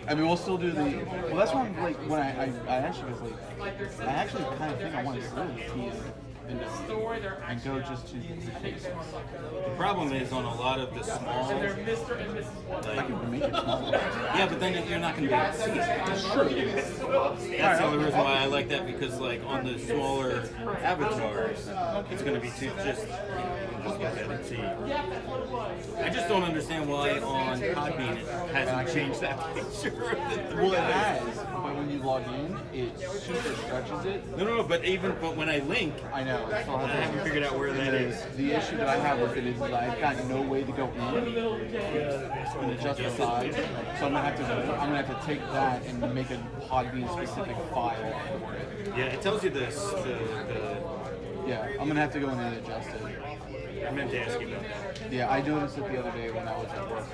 I mean, we'll still do the. Well, that's why I'm like when I actually was like, I actually kind of think I want to go to the team and go just to the face. The problem is on a lot of the small. I can make it smaller. Yeah, but then you're not going to be able to see it. That's true. That's the only reason why I like that, because like on the smaller avatars, it's going to be too just look at it and see. I just don't understand why on Podbean it hasn't changed that picture. Well, it has. but when you log in, it super stretches it. No, but when I link, I know. So I haven't figured out where that is. The issue that I have with it is that I've got no way to go in and adjust the size. So I'm gonna have to take that and make a Podbean specific file for it. Yeah, it tells you this. Yeah, I'm gonna have to go in and adjust it. I meant to ask you about that. Yeah, I noticed it the other day when I was at work,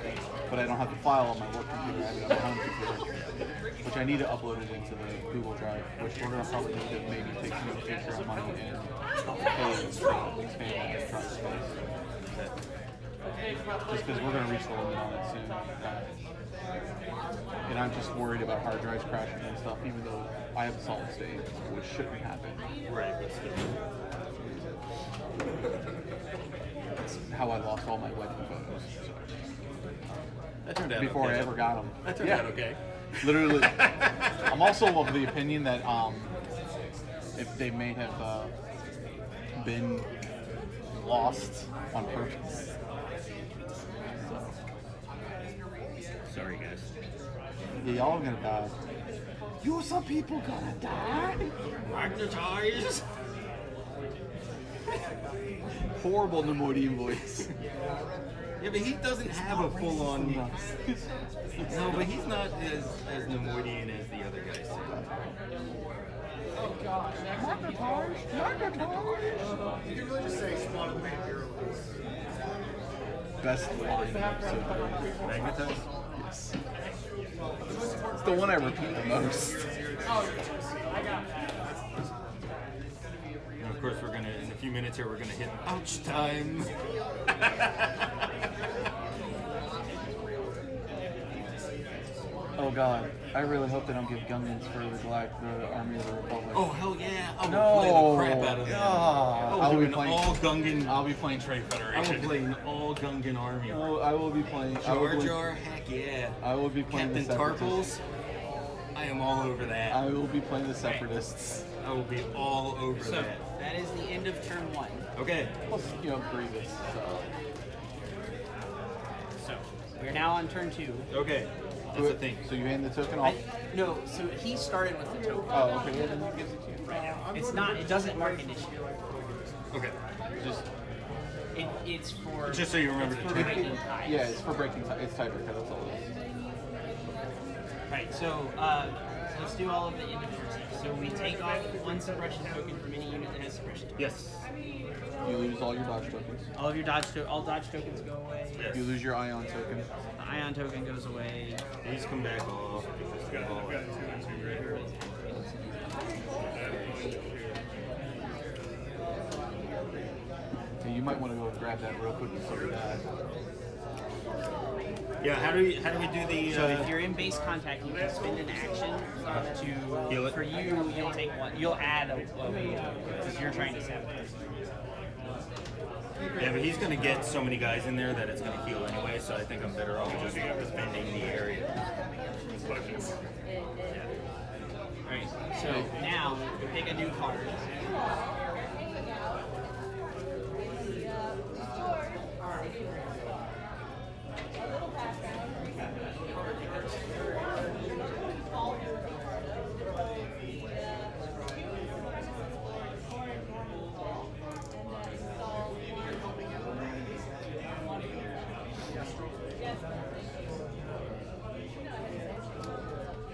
but I don't have the file on my work computer. I have it on my home computer, which I need to upload it into the Google Drive, which we're gonna probably need to maybe take some of the future of money and pay to expand that drive space. Just because we're gonna reach the limit on it soon. And I'm just worried about hard drives crashing and stuff, even though I have a solid state, which shouldn't happen. Right, but still. That's how I lost all my wedding photos. So. That turned out Before okay. I ever got them. That turned out okay. Literally. I'm also of the opinion that if they may have been lost on purpose. Sorry, guys. Yeah, y'all are gonna die. You some people gonna die? Magnetize. Horrible Nemoidian voice. Yeah, but he doesn't have a full-on. No, but he's not as Nemoidian as the other guys. Oh gosh, You can really just say spawn and vampire. Best line. So Magnetize? yes. It's the one I repeat the most. I got that. And of course, in a few minutes here, we're gonna hit ouch time. Oh god, I really hope they don't give Gungans for the Army of the Republic. Oh hell yeah! I will No. play the crap out of that. God. I will do an all Gungan. I'll be playing Trade I Federation. will play an all Gungan army. No, I will be playing. Jar Jar, heck yeah! I will be playing Captain the Separatists. Tarkles, I am all over that. I will be playing the Separatists. I will be all over So that. that is the end of turn 1. Okay. Plus, Grievous. So we're now on turn 2. Okay. That's the thing. So you hand the token off. No, so he started with the token. Oh, okay. Yeah, then he gives it to you. It's not. It doesn't mark initiative. Okay. Just It's for. Just so you remember it's to for turn. breaking ties. yeah, it's for breaking. It's tiebreaker. That's all it is. Right. So let's do all of the individual steps. So we take off 1 suppression token from any unit that has suppression tokens. Yes. You lose all your dodge tokens. All of your all dodge tokens go away. Yes. You lose your ion token. The ion token goes away. These come back off. I've got 2 and 2 right here. So you might want to go and grab that real quick and see that. Yeah. How do we do the? So if you're in base contact, you can spend an action to Heal it. For you, you'll take one. You'll add a because you're trying to sabotage. Yeah, but he's gonna get so many guys in there that it's gonna heal anyway. So I think I'm better off just defending the area. Alright, so now we pick a new card.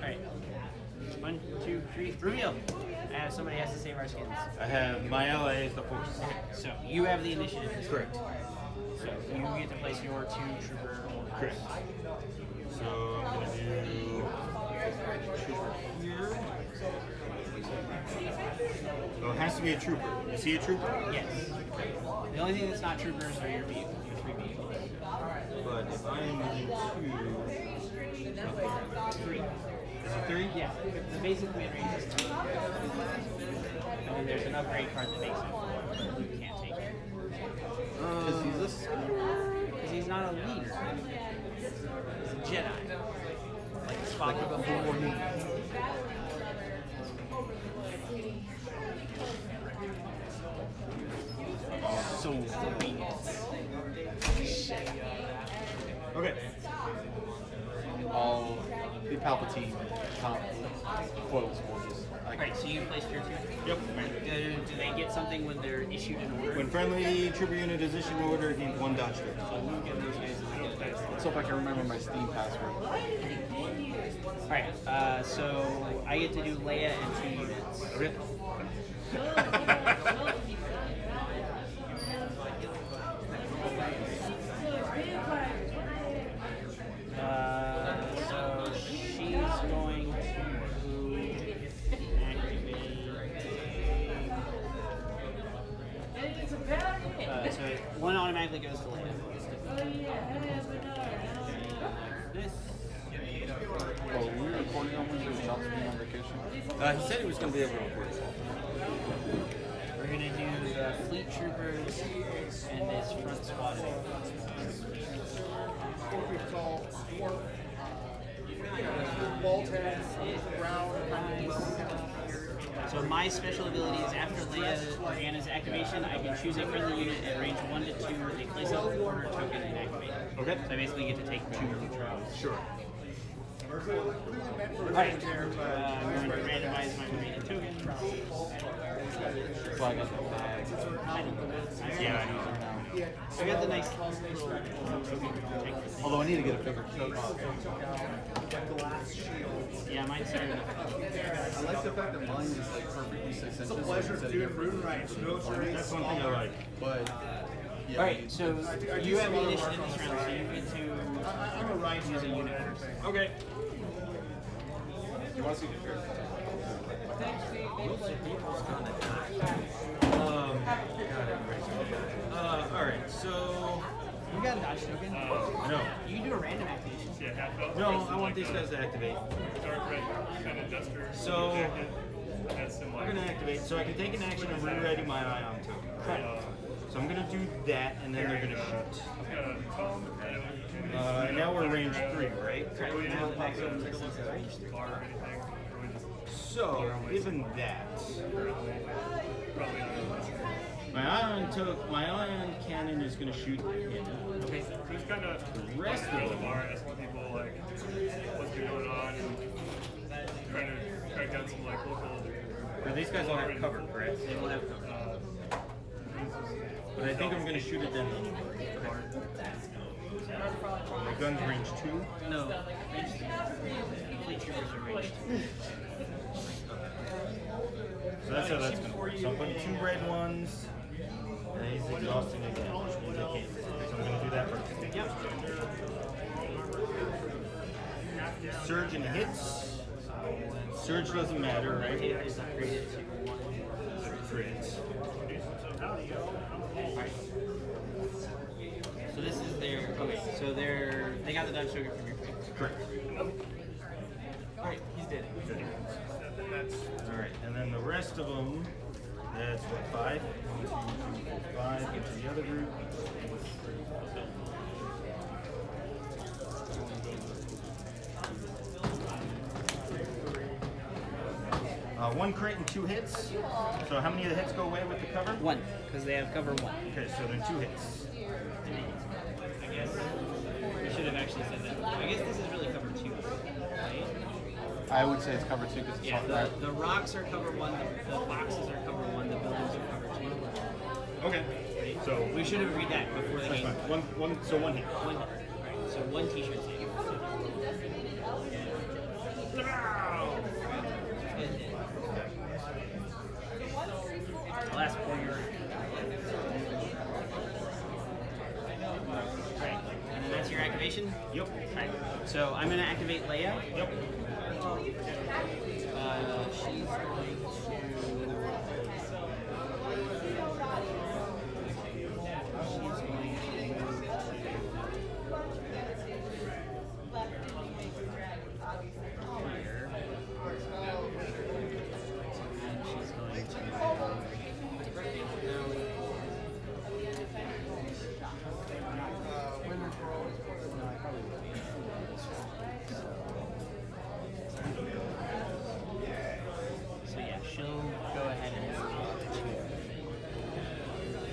Alright. 1, 2, 3, reveal! Somebody has to save our skins. I have my ally is the force. So you have the initiative. Correct. So you get to place your 2 trooper. Correct. So I'm gonna do trooper here. Oh, it has to be a trooper. Is he a trooper? Yes. The only thing that's not troopers are your vehicles, your 3 vehicles. But if I am moving to 3. is it 3? Yeah. The basic mid range is 3. And then there's an upgrade card that makes it 4. You can't take it. Because he's this. Because he's not a leader. He's a Jedi. Like a Spock before me. So Okay. I'll. Palpatine quotes. Alright, so you placed your 2. Yep. Do they get something when they're issued an order? When friendly trooper unit is issued an order, gain 1 dodge turn. So who give those guys a good? Let's hope I can remember my Steam password. Alright, so I get to do Leia and 2 units. Okay. So she's going to activate. So 1 automatically goes to Leia. This. Oh, were we recording on Wednesday? Chops being on vacation. He said he was going to be able to record it. We're gonna do the fleet troopers and this front squadron. So my special ability is after Leia or Anna's activation, I can choose a friendly unit at range 1 to 2. They place a order token and activate it. Okay. So I basically get to take 2 neutrals. Sure. Alright. I'm going to randomize my remaining tokens. So I got the bag. Yeah, I know. I got the nice little Although I need to get a bigger case. yeah, mine's starting to I like the fact that mine is like perfectly 6 inches. It's a pleasure doing Rune Rights. That's one thing I like. But yeah, Alright, so you have the initiative this round, so you get to I'm a right use a unit first. Okay. you want to see the fair? Alright, so... You got a dodge token? No. You can do a random activation. Yeah, half elf. No, I want these guys to activate. Dark red kind of duster. So, jacket. That's some we're like. going to activate. So I can take an action and rewriting my ion token. So I'm going to do that, and then they're going to shoot. Comb, And now we're range 3, right? Correct. Now the next one is range 3. bar or anything. Or we just So, given that, probably my ion cannon is going to shoot him. Okay. So it's kind of The rest of the them. bar, asking people like what's been going on and trying to track down some like local. Now these guys all have cover, correct? They will have cover. But I think I'm going to shoot at them anyway. My gun's range 2. No, range 3. Fleet troopers are range 2. So that's how that's going to work. So I'm putting 2 red ones, and he's exhausting again. So I'm going to do that first. Yep. Surge and hits. Surge doesn't matter, right? It is upgraded to 1. Crits. Alright. So this is their. Okay, so they got the dodge token from your pick. Correct. Alright, he's dead. Alright, and then the rest of them, that's what, 5? 1, 2, 3, 4, 5. Get to the other group. One crit and 2 hits. So how many of the hits go away with the cover? 1, because they have cover 1. Okay, so then 2 hits. I guess we should have actually said that. I guess this is really cover 2, right? I would say it's cover 2 because it's Yeah, all right. the rocks are cover 1, the boxes are cover 1, the buildings are cover 2. Okay. So We should have agreed that before the that's game. fine. So one hit. 1 hit. Right, so 1 t-shirt save. Last warrior. Right, and then that's your activation? Yep. Right, so I'm going to activate Leia. Yep. She's going to... So yeah, she'll go ahead and move to 2.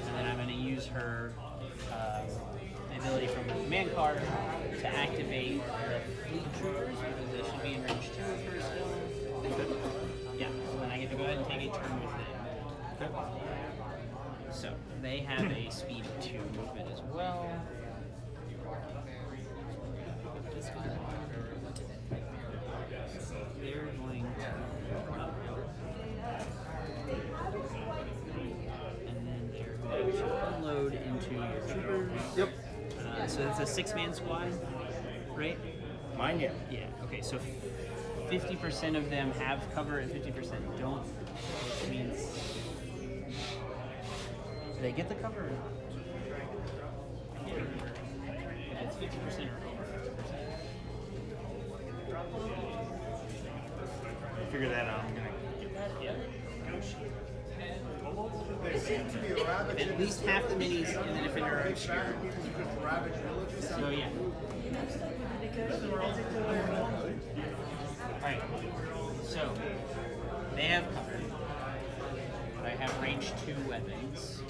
And then I'm going to use her ability from the command card to activate the fleet troopers because they should be in range 2 of her still. Yeah, so then I get to go ahead and take a turn with them. So they have a speed of 2 movement as well. They're going to and then they're going to unload into your troopers. Yep. So it's a 6-man squad, right? Mine, yeah. Yeah. Okay. So 50% of them have cover and 50% don't, which means do they get the cover or not? I can't remember. If it's 50% or over 50%. Figure that out. I'm gonna get that. Yeah. There seem to be ravaged At least half the minis in the Defender are obscure. ravaged villages. So yeah. Alright. So they have cover. I have range 2 weapons.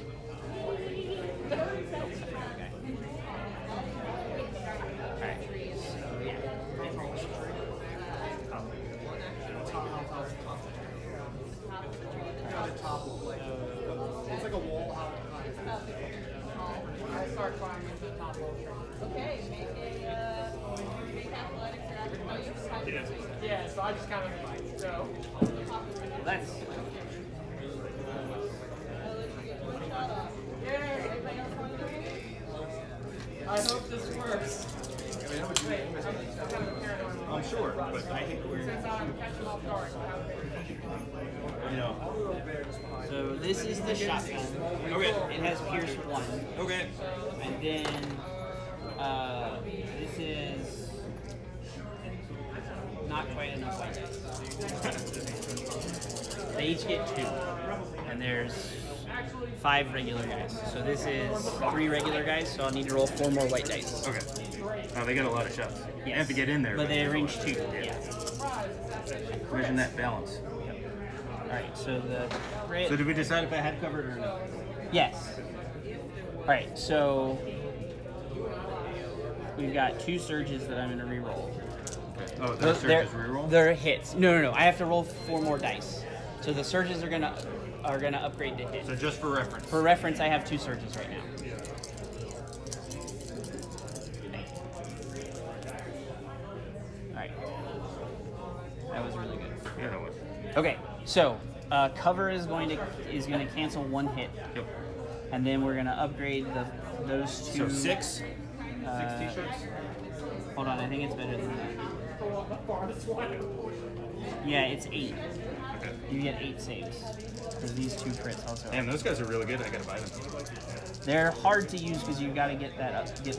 Alright. So yeah. It's like a wall out. I start climbing to the top of the tree. Okay, make athletics or acrobatics. Yeah, so I just kind of go. That's I hope this works. Wait, I'm kind of paranoid. I'm sure, but I think we're, Since I'm catching off guard, you know. so this is the shotgun. Okay. It has Pierce 1. Okay. And then this is not quite enough white dice. They each get 2. And there's 5 regular guys. So this is 3 regular guys, so I'll need to roll 4 more white dice. Okay. Oh, they got a lot of shots. They Yes. have to get in there. But they range 2. Yeah. Imagine that balance. Alright, so the crit. So did we decide if I had covered or not? Yes. Alright, so we've got 2 surges that I'm going to re-roll. Oh, those They're- surges reroll? They're hits. No. I have to roll 4 more dice. So the surges are gonna upgrade to hit. So just for reference. For reference, I have 2 surges right now. Alright. That was really good. Yeah, that was. Okay, so cover is going to cancel 1 hit. Yep. And then we're gonna upgrade those 2. So 6? Uh, 6 t-shirts? Hold on, I think it's better than that. Yeah, it's 8. You get 8 saves. Because these 2 crits also. Damn, those guys are really good. I gotta buy them. They're hard to use because you gotta get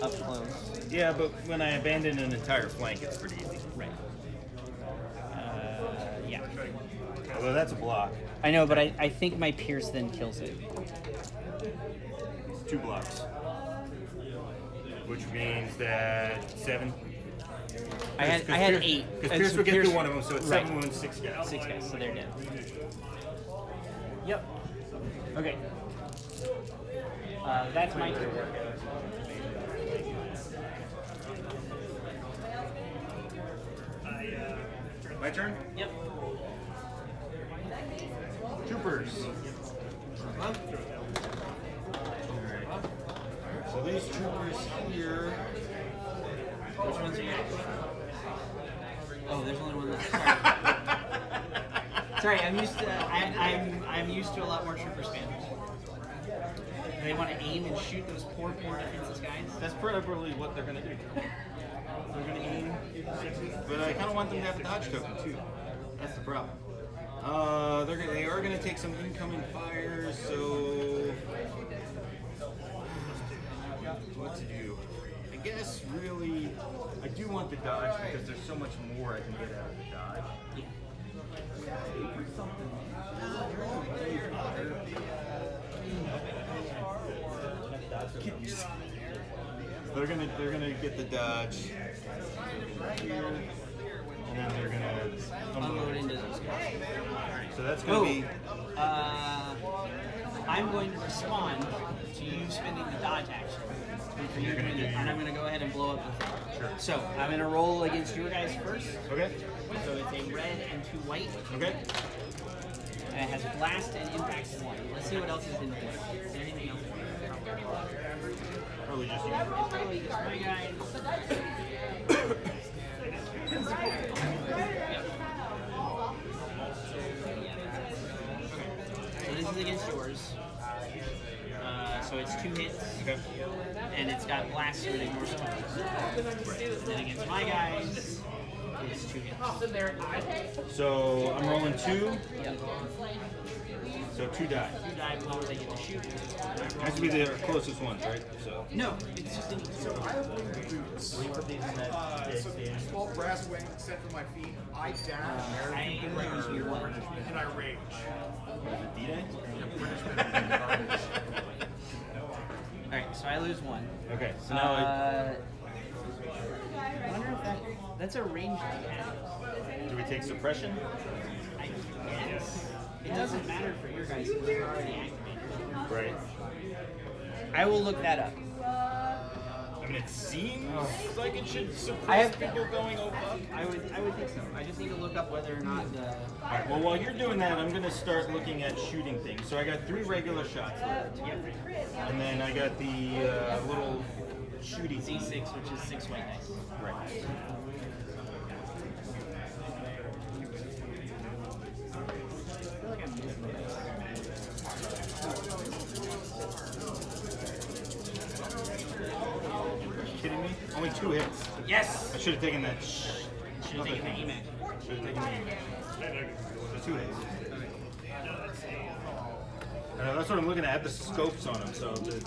up close. Yeah, but when I abandon an entire flank, it's pretty easy. Right. Yeah. Although that's a block. I know, but I think my Pierce then kills it. 2 blocks. Which means that 7. I had 8. Because Pierce would get through one of them, so it's right. 7 wounds, 6 guys. 6 guys, so they're dead. Yep. Okay. That's my turn. My turn? Yep. Troopers. So these troopers here. Which ones are you? Oh, there's only one left. Sorry. Sorry, I'm used to a lot more trooper spammers. They want to aim and shoot those poor defenseless guys. That's probably what they're gonna do. They're gonna aim, but I kind of want them to have a dodge token too. That's the problem. They are gonna take some incoming fire, so what to do? I guess really, I do want the dodge because there's so much more I can get out of the dodge. They're gonna get the dodge here, and then they're gonna Unload into those guys. So that's gonna be. I'm going to respond to you spending the dodge action. And I'm going to go ahead and blow up the thing. Sure. So I'm going to roll against your guys first. Okay. So it's a red and 2 white. Okay. And it has blast and impact 1. Let's see what else is in there. Is there anything else? Probably just you. It's probably just my guys. So this is against yours. So it's 2 hits. Okay. And it's got blast, so it ignores turns. And then against my guys, it's 2 hits. So I'm rolling 2. Yep. So 2 die. 2 die before they get to shoot. Has to be the closest ones, right? So. No, it's just any. So I have winged boots. So small brass wing set for my feet. I dash. I range you 1. And I rage. D-Day? Alright, so I lose 1. Okay, so now I wonder if that's a ranged attack. do we take suppression? I guess. It doesn't matter for your guys because they're already activated. Right. I will look that up. I mean, it seems like it should I suppress have- people going OPUC. I would think so. I just need to look up whether or not the Alright, well, while you're doing that, I'm going to start looking at shooting things. So I got 3 regular shots left. And then I got the little shooty thing. C6, which is 6 white dice. Right. I feel like I'm missing Are you kidding me? Only 2 hits. Yes! I should have taken that. Should have taken the AMAC. Should have taken the so 2 hits. That's what I'm looking at. I have the scopes on them, so the,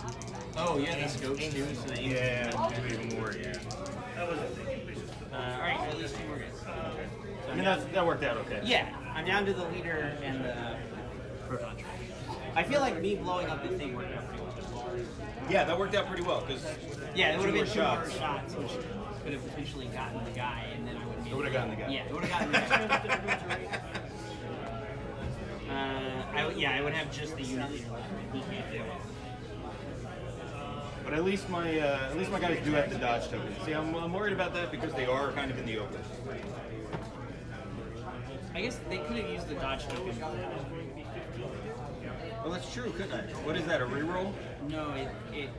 Oh, yeah, the scopes too, so the aim. yeah, do even more. Yeah. Alright, at least 2 more guys. I mean, that worked out okay. Yeah, I'm down to the leader and the proton track. I feel like me blowing up the thing worked out pretty well. Yeah, that worked out pretty well because Yeah, it would have been 2 more shots. shots, which could have potentially gotten the guy, and then I would have It would have gotten the guy. Yeah, it would have gotten the guy. I would have just the unit leader left, and he can't do it. But at least my guys do have the dodge token. See, I'm worried about that because they are kind of in the open. I guess they could have used the dodge token. Well, that's true, couldn't I? What is that? A reroll? No, it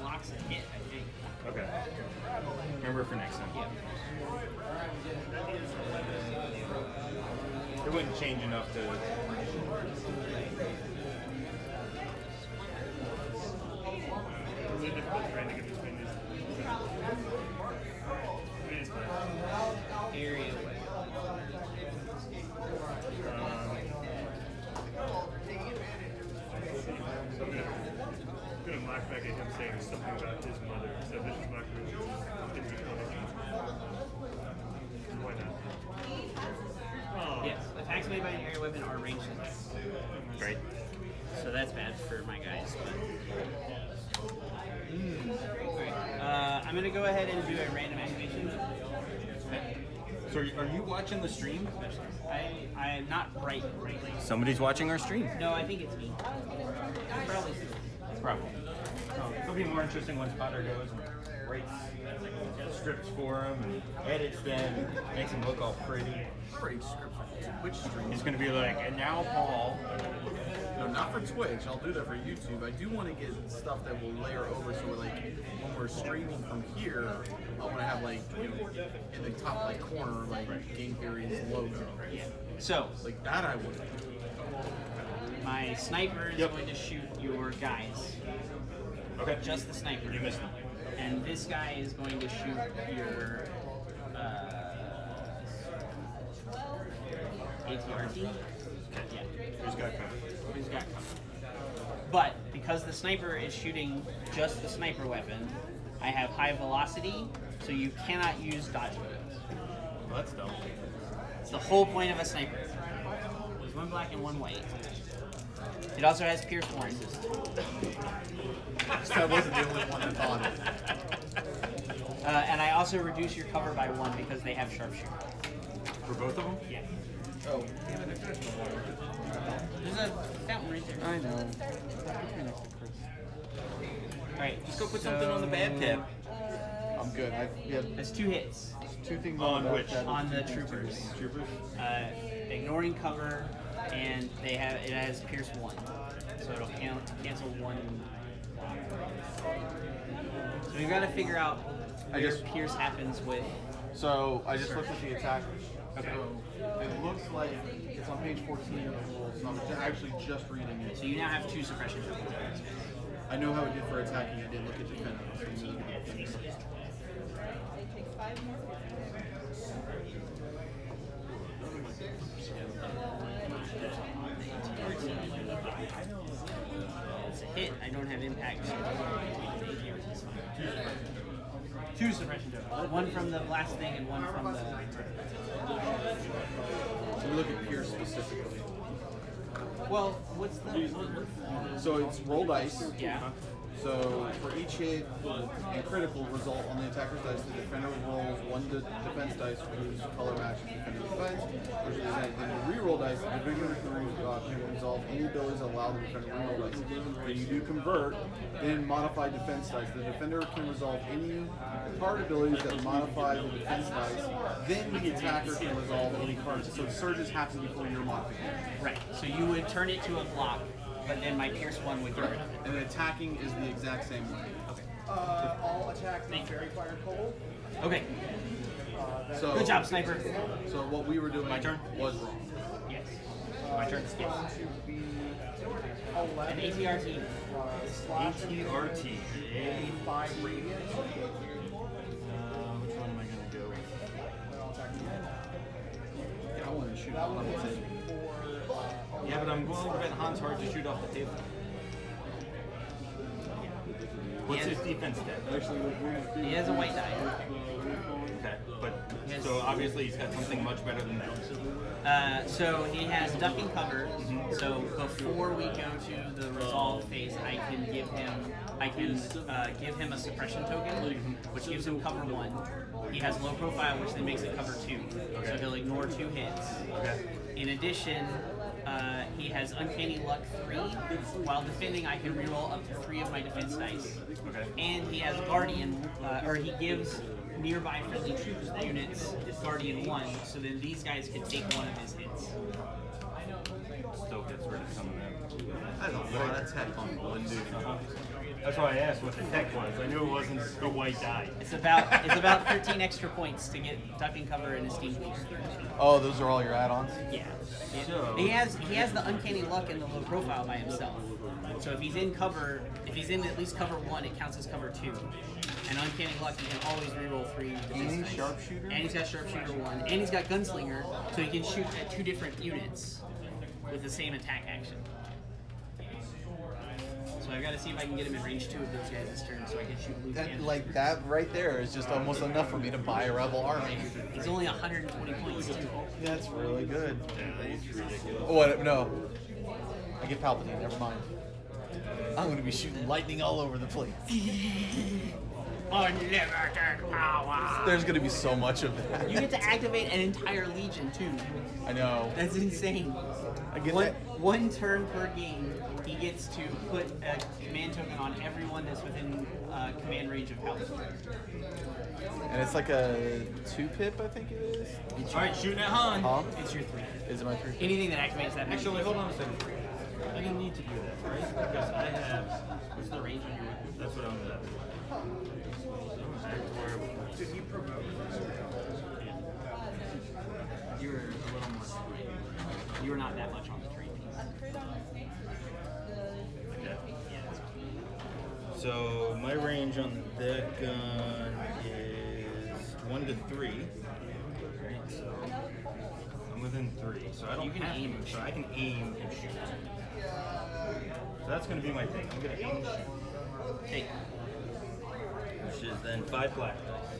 blocks a hit, I think. Okay. Remember for next time. Yeah. It wouldn't change enough to. Really difficult trying to get between these. I mean, it's fine. Area. So I'm gonna knock back at him saying something about his mother. So this is my group. Why not? Oh. Yes, attacks made by an area weapon are ranged attacks. Great. So that's bad for my guys. But... I'm gonna go ahead and do a random activation. So are you watching the stream? I am not right. Somebody's watching our stream. No, I think it's me. Probably. Probably. It'll be more interesting once Potter goes and writes scripts for him and edits them, and makes them look all pretty. Great script. Which stream? He's gonna be like, and now Paul. No, not for Twitch. I'll do that for YouTube. I do want to get stuff that will layer over, so like when we're streaming from here, I want to have like in the top like corner like Game Theory's logo. Yeah. So Like that I would. my sniper is going to shoot your guys. Okay. Just the sniper. You missed him. And this guy is going to shoot your ATRT. Yeah. Who's got cover? Who's got cover. But because the sniper is shooting just the sniper weapon, I have high velocity, so you cannot use dodge moves. Well, that's dumb. It's the whole point of a sniper. There's 1 black and 1 white. It also has pierce warning system. That wasn't the only one that thought it. And I also reduce your cover by 1 because they have sharpshooter. For both of them? Yeah. Oh, damn it, I finished my water. There's a fountain right there. I know. Next to Chris. Alright, Let's go put something on the bad tab. I'm good. That's 2 hits two things On that which? tab. on the troopers. Troopers? Ignoring cover, and it has Pierce 1. So it'll cancel 1. So we've got to figure out where Pierce happens with. So I just looked at the attack. Okay. So it looks like it's on page 14 of the rules. So I'm actually just reading it. So you now have 2 suppression tokens. I know how it did for attacking. I didn't look at defending. So It's a hit. I don't have impact. So 2 suppression tokens. 1 from the blast thing and 1 from the. So we look at Pierce specifically. Well, what's the? So it's roll dice. Yeah. So for each hit and critical result on the attacker's dice, the defender rolls 1 defense dice for whose color matches defender defense. Versus then the reroll dice, the defender can resolve any abilities that allow the defender to reroll dice. When you do convert, then modify defense dice. The defender can resolve any card abilities that modify the defense dice. Then the attacker can resolve any cards. So surges happen before your modification. Right. So you would turn it to a block, but then my Pierce 1 would get rid of it. And attacking is the exact same way. Okay. All attacks make fairy fire cold. Okay. So Good job, sniper. So what we were doing My turn? was wrong. Yes. My turn. It's going to be 11. An ATRT. Slash ATRT. 5 radiant. Which one am I going to go with? I'll attack you. I wanted to shoot That all one of was it. for. Yeah, but I'm going to bet Han's hard to shoot off the table. What's his defense stat? He has a white die. Okay, but so obviously he's got something much better than that. So he has duck and cover. So before we go to the resolve phase, I can give him a suppression token, which gives him cover 1. He has low profile, which then makes it cover 2. So he'll ignore 2 hits. Okay. In addition, he has Uncanny Luck 3. While defending, I can reroll up to 3 of my defense dice. Okay. And he has Guardian, or he gives nearby friendly troops units Guardian 1, so then these guys can take 1 of his hits. Still gets rid of some of them. That's a lot of tech on one dude. That's why I asked what the tech was. I knew it wasn't a white die. It's about 13 extra points to get duck and cover and esteemed leader. Oh, those are all your add-ons? Yeah. So- He has the uncanny luck and the low profile by himself. So if he's in cover, if he's in at least cover 1, it counts as cover 2. And uncanny luck, he can always reroll 3 defense he's dice. sharpshooter? And he's got sharpshooter 1, and he's got gunslinger, so he can shoot at 2 different units with the same attack action. So I've got to see if I can get him in range 2 of those guys this turn, so I can shoot Luke. and Like that right there is just almost enough for me to buy a rebel army. He's only 120 points too. That's really good. What? No. I get Palpatine, never mind. I'm going to be shooting lightning all over the place. Unlimited power. There's going to be so much of that. You get to activate an entire legion too. I know. That's insane. I get one, that. 1 turn per game, he gets to put a command token on everyone that's within command range of Palpatine. And it's like a 2-pip, I think it is. Alright, shooting at Han. Huh? It's your 3. Is it my 3? Anything that activates that. Actually, hold on a second. I didn't need to do that, right? Because I have. What's the range on your weapon? That's what I'm gonna do. Did he promote? You were a little more straight. You were not that much on the trade piece. So my range on that gun is 1 to 3. Right, so I'm within 3, so I don't You can have aim to, and so shoot. I can aim and shoot. So that's going to be my thing. I'm going to aim and shoot, Take. which is then 5 black dice.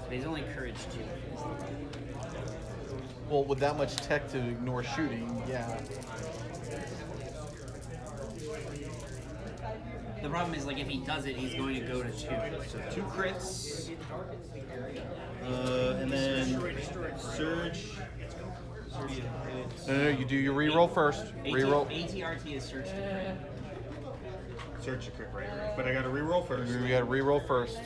But he's only courage 2. Well, with that much tech to ignore shooting, yeah. The problem is, like, if he does it, he's going to go to 2. So 2 crits, and then Surge. No, you do your reroll first. Reroll. ATRT is search to crit. Search a crit, right? But I got to reroll first. You got to reroll first.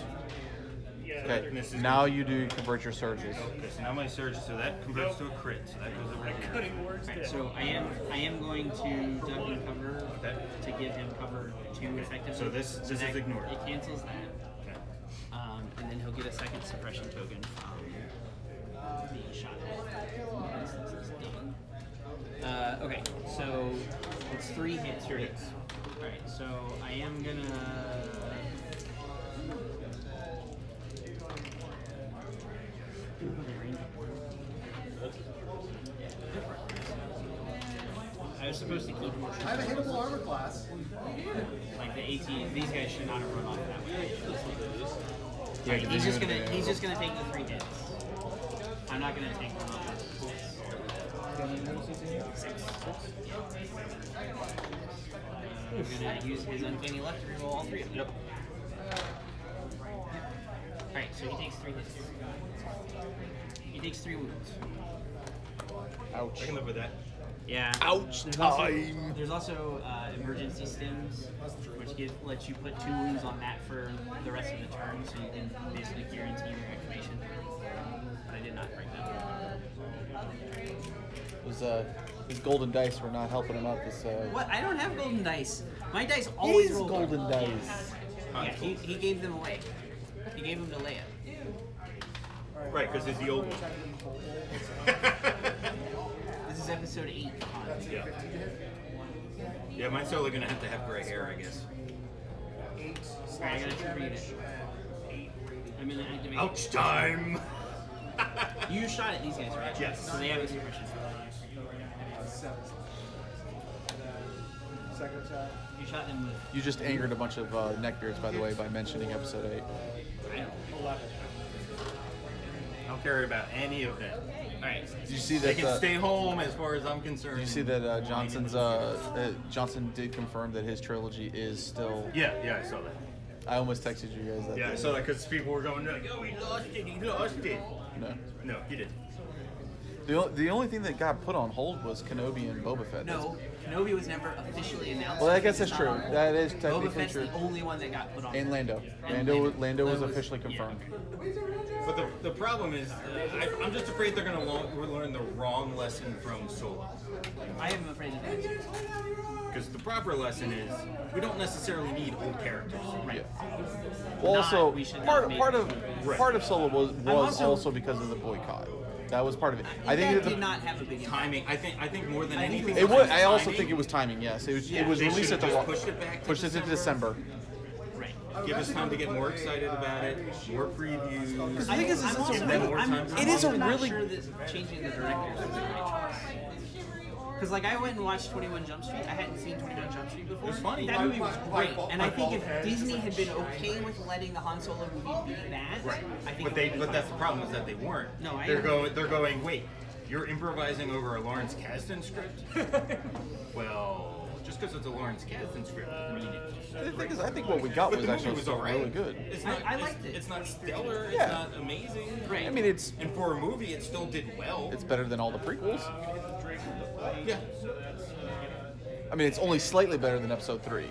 Okay. This is Now you do convert your surges. Okay, so now my surge, so that converts to a crit, so that goes over here. Right, so I am going to duck and cover to give him cover 2 effectively. So this is ignored. It cancels that. Okay. And then he'll get a second suppression token from being shot at. This is done. Okay, so it's 3 hits. 3 hits. Alright, so I am gonna... I was supposed to keep more. I have a hittable armor class. Like the 18, these guys should not have run off that way. Yeah, Right, he's just gonna take the 3 hits. I'm not gonna take one off. 6. I'm gonna use his uncanny luck to reroll all 3 of them. Yep. Alright, so he takes 3 hits. He takes 3 wounds. Ouch. I can live with that. Yeah. Ouch There's also emergency stims, which lets you put 2 wounds on that for the rest of the turn, so you can basically guarantee your activation. But I did not break that. His golden dice were not helping him out this. What? I don't have golden dice. My dice always His roll golden dice. Yeah, he gave them away. He gave them to Leia. Right, because it's the old one. This is episode 8. Yeah. Yeah, mine's totally gonna have to have gray hair, I guess. Alright, I gotta read it. I'm gonna activate. Ouch time! You shot at these guys, right? Yes. So they have a suppression. 7. Second attack. You shot them with. You just angered a bunch of neckbeards, by the way, by mentioning episode 8. I don't. 11. I don't care about any of that. Alright. Did you see They that? can stay home as far as I'm concerned. Did you see that Johnson did confirm that his trilogy is still? Yeah, I saw that. I almost texted you guys that. Yeah, I day. saw that because people were going, like, oh, he lost it. No. No, he didn't. The only thing that got put on hold was Kenobi and Boba Fett. No, Kenobi was never officially announced. Well, I guess that's It's true. not on. That is Boba technically Fett's true. the only one that got put on. And Lando. And Lando was That officially confirmed. But the problem is, I'm just afraid they're going to learn the wrong lesson from Solo. I am afraid of that. Because the proper lesson is, we don't necessarily need old characters. Right. Well, also we should part not make part of Right. part of Solo was also- also because of the boycott. That was part of it. I That think did not have a big impact. Timing, I think more than I think anything. it was. I also timing. think it was timing. Yes, it was. Yeah. It was They released at should've the just pushed it back to pushed it to December. Right. Give us time to get more excited about it, more previews. The thing is, I'm it's also, a I'm, really, I'm, it I'm is a also not really sure that changing the directors was the right choice. Because like I went and watched 21 Jump Street. I hadn't seen 21 Jump Street before. It's funny. That movie was great, and I think if Disney had been okay with letting the Han Solo movie be that, Right. I think. But that's the problem is that they weren't. No, I They're agree. going. Wait, you're improvising over a Lawrence Kasdan script? Well, just because it's a Lawrence Kasdan script doesn't mean it's The thing is, I think what we got But was the movie actually was still alright. really good. It's not, I liked it. It's not stellar. It's Yeah. not amazing. Right. I mean, it's And for a movie, it still did well. better than all the prequels. Yeah. I mean, it's only slightly better than Episode 3.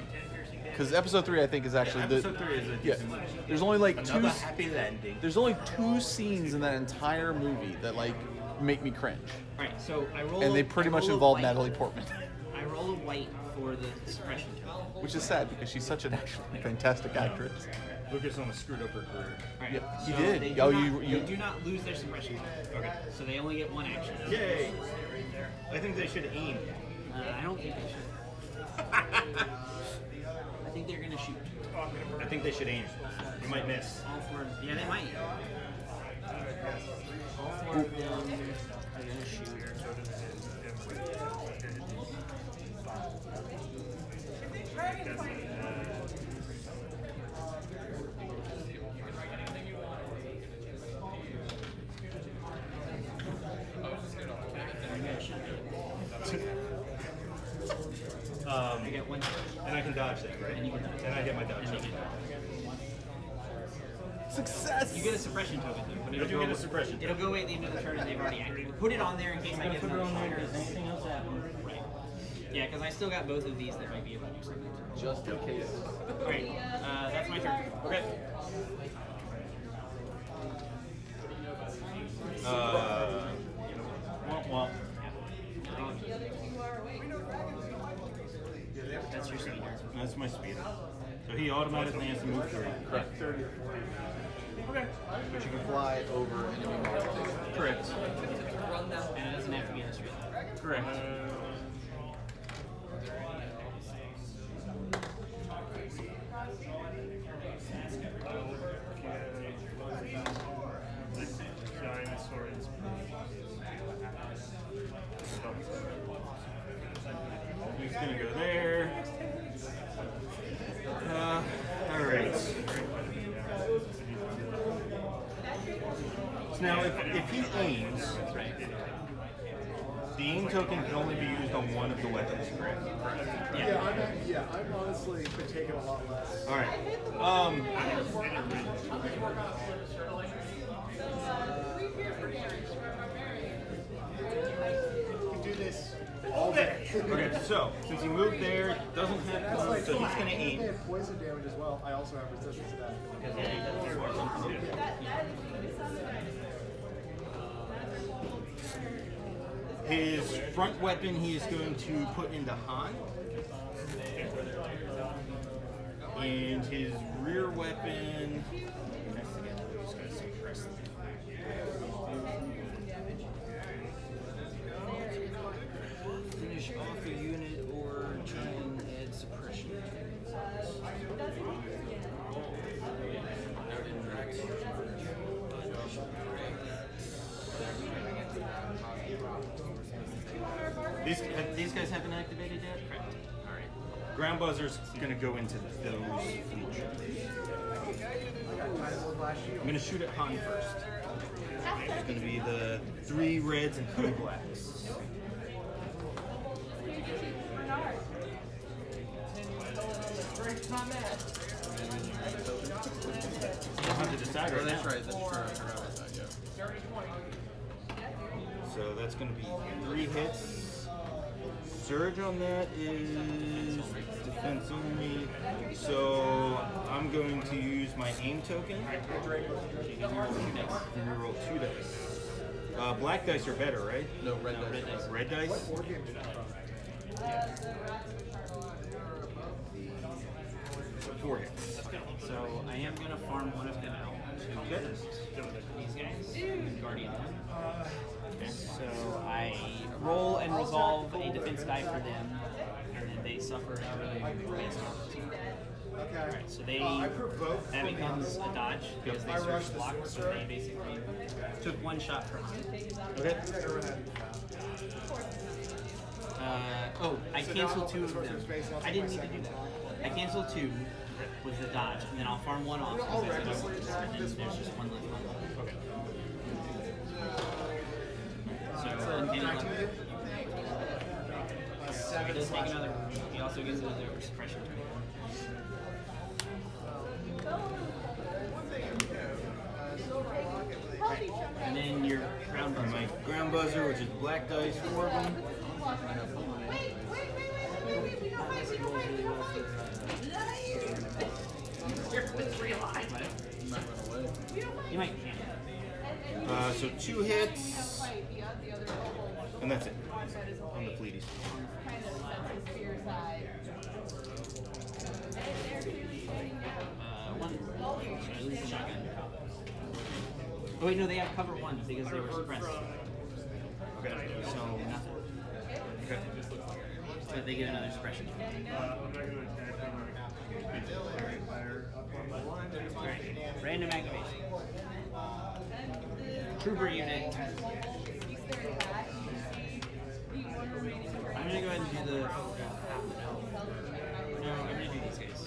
Because Episode 3, I think, is actually Episode 3 is a yeah. decent movie. There's only like Another happy landing. There's only 2 scenes in that entire movie that like make me cringe, Right. So I roll. and they pretty I much roll a involve white. Natalie Portman, I roll a white for the suppression token. which is sad because she's such an actually fantastic actress. Lucas almost screwed up her career. Right. Yeah, he so did. They do Oh, not, you- they do not lose their suppression token. Okay. So they only get 1 action. Yay! I think they should aim. I don't think they should. I think they're gonna shoot. I think they should aim. You might miss. All 4. Yeah, they might. All 4 of them are gonna shoot. I get 1 hit. And I can dodge that, right? And you can dodge. And I get my dodge. And they get Success! You get a suppression token though, but I do get a suppression It'll go away at the end of the turn and they've already activated. Put it on there in case I get Put it another on there. shot. Does anything else happen? Right. Yeah, because I still got both of these that might be able to do something. Just in case. Alright, that's my turn. Okay. Womp womp. That's your speed. That's my speed. So he automatically has to move 3. Correct. But you can fly over enemy monsters. Correct. And it doesn't have to be in the street. Correct. Dinosaurs. He's gonna go there. Alright. So now if he aims, the aim token can only be used on one of the weapons, correct? I'm honestly been taking a lot less. Alright. You can do this all day. Okay, so since he moved there, doesn't have That's to, like, so he's gonna I aim. have poison damage as well. I also have resistance to that. His front weapon he is going to put into Han. And his rear weapon. Finish off a unit or try and add suppression. These guys haven't activated yet? Correct. Alright. Ground Buzzer's gonna go into those features. I'm gonna shoot at Han first. It's gonna be the 3 reds and 3 blacks. I'll have to decide right now. That's right. I forgot about that, yeah. So that's going to be 3 hits. Surge on that is defense only. So I'm going to use my aim token. And reroll 2 dice. Black dice are better, right? No, red dice. Red dice? 4 hits. So I am going to farm one of them out to these guys. Guardian. Okay. So I roll and resolve a defense die for them, and then they suffer a waste. Alright, so that becomes a dodge because they search block, so they basically took 1 shot per month. Okay. I canceled 2 of them. I didn't need to do that. I canceled 2 with the dodge, and then I'll farm 1 off because I said I would, and then there's just 1 left on. Okay. So he does take another. He also gets another suppression turn. Right. And then your ground buzzer. My ground buzzer, which is black dice, 4 of them. You might can. So 2 hits. And that's it. On the fleeties. One. So I lose the shotgun. Oh wait, no, they have cover 1 because they were suppressed. Okay. So nothing. Okay. But they get another suppression. I'm not going to attack Alright. Random activation. Trooper unit. I'm gonna go ahead and do the. No, I'm gonna do these guys.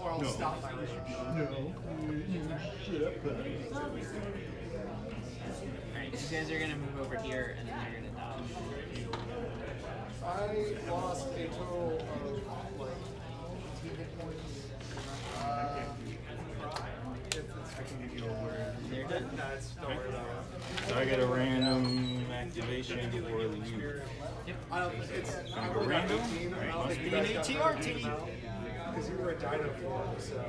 Or I'll stop my Alright, these guys are gonna move over here and then they're gonna dodge. I lost a total of like 18 hit points. I can give you a word. They're done. No, don't worry about it. So I get a random activation or loot. I don't. It's. I Go only got random? 18. I don't Must think be you an guys got ATRT. because you were a dino form, so.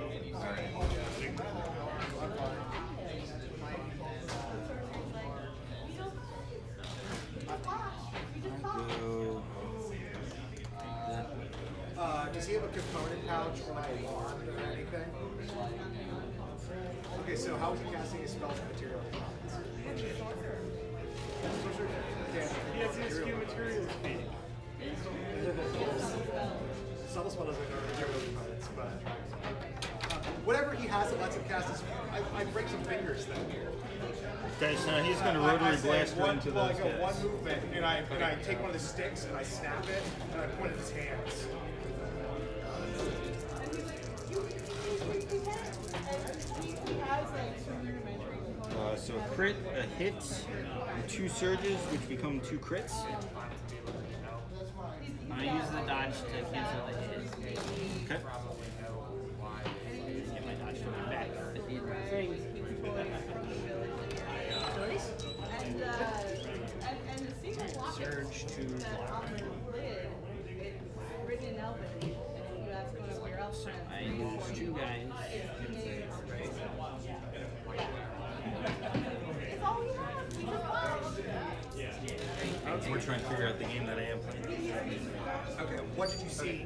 Go. Does he have a component pouch or like a wand or anything? Okay, so how is he casting his spells and material? He has his skill materials feed. Subtle spell doesn't know material components, but whatever he has that lets him cast his. I break some fingers then. Okay, so he's going to rotary blast one, into well, those I go one guys. movement, and I take one of the sticks and I snap it, and I point at his hands. So a crit, a hit, and 2 surges, which become 2 crits. I use the dodge to cancel the hit. Okay. Get my dodge from back at the end of the thing. And the secret lock Surge to block. lid, it's written in Elven. And you ask one of your elf So friends. I use 2 guys. It's all we have. We just We're trying to figure out the game that I am playing. Okay, what did you see?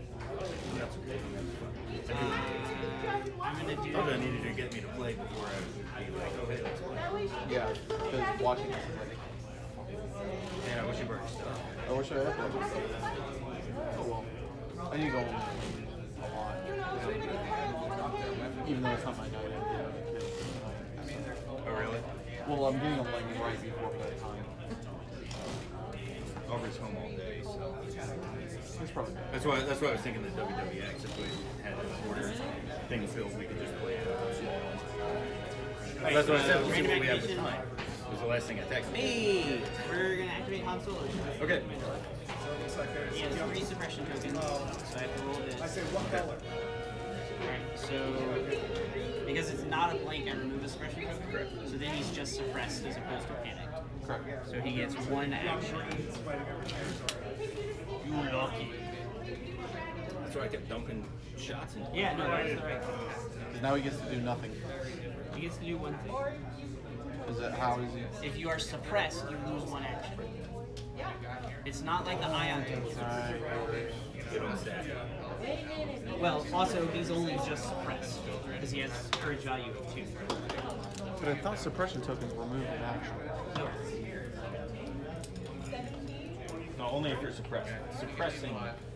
I'm gonna do. Told you I needed to get me to play before I be like, oh hey, let's play. That way she Yeah, because watching this is like, Man, I wish you brought your stuff. I wish I had that. Oh well. I need to go home a lot. Even though it's not my night, I'm getting the kids. Oh really? Well, I'm getting them like right before bedtime. Aubrey's home all day, so It's probably bad. that's why I was thinking the WWX. If we had an order thing filled, we could just play it. That's what I said. We'll see what we have with time. Was the last thing I texted. Hey, we're gonna activate Han Solo. Okay. So it looks like there's. He has 3 suppression tokens, so I have to roll this. I say what color? Alright, so because it's not a blank, I remove a suppression token. Correct. So then he's just suppressed as opposed to panicked. Correct. So he gets 1 action. You lucky. That's why I kept dumping shots in. Yeah, no, that's the right. Because now he gets to do nothing. He gets to do 1 thing. Is that how is he? If you are suppressed, you lose 1 action. It's not like the ion token. Get on stack. Well, also he's only just suppressed because he has courage value of 2. But I thought suppression tokens were moved in action. No. No, only if you're suppressed.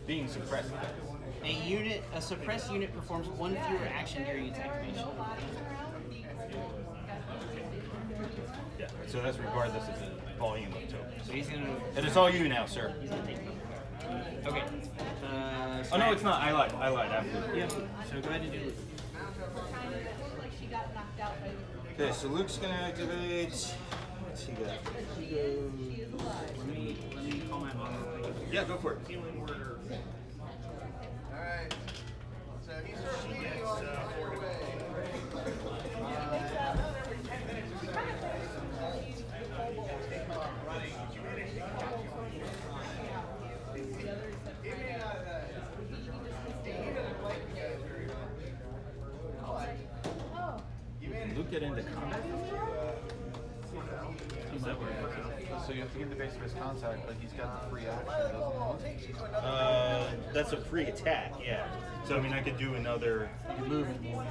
Being suppressed. A suppressed unit performs 1 fewer action during its activation. Yeah. So that's regardless of the volume of tokens. So he's gonna. And it's all you now, sir. He's gonna take them. Okay. Oh no, it's not. I lied. Absolutely. Yeah. So go ahead and do it. like she got knocked out by the Okay, so Luke's gonna activate. What's he got? Let me call my mom. Yeah, go for it. Alright. So he starts leading on your way. Can Luke get into combat? Is that where So you have to get the base of his contact, but he's got the free action, doesn't he? that's a free attack, yeah. So I mean, I could do another. You move and you so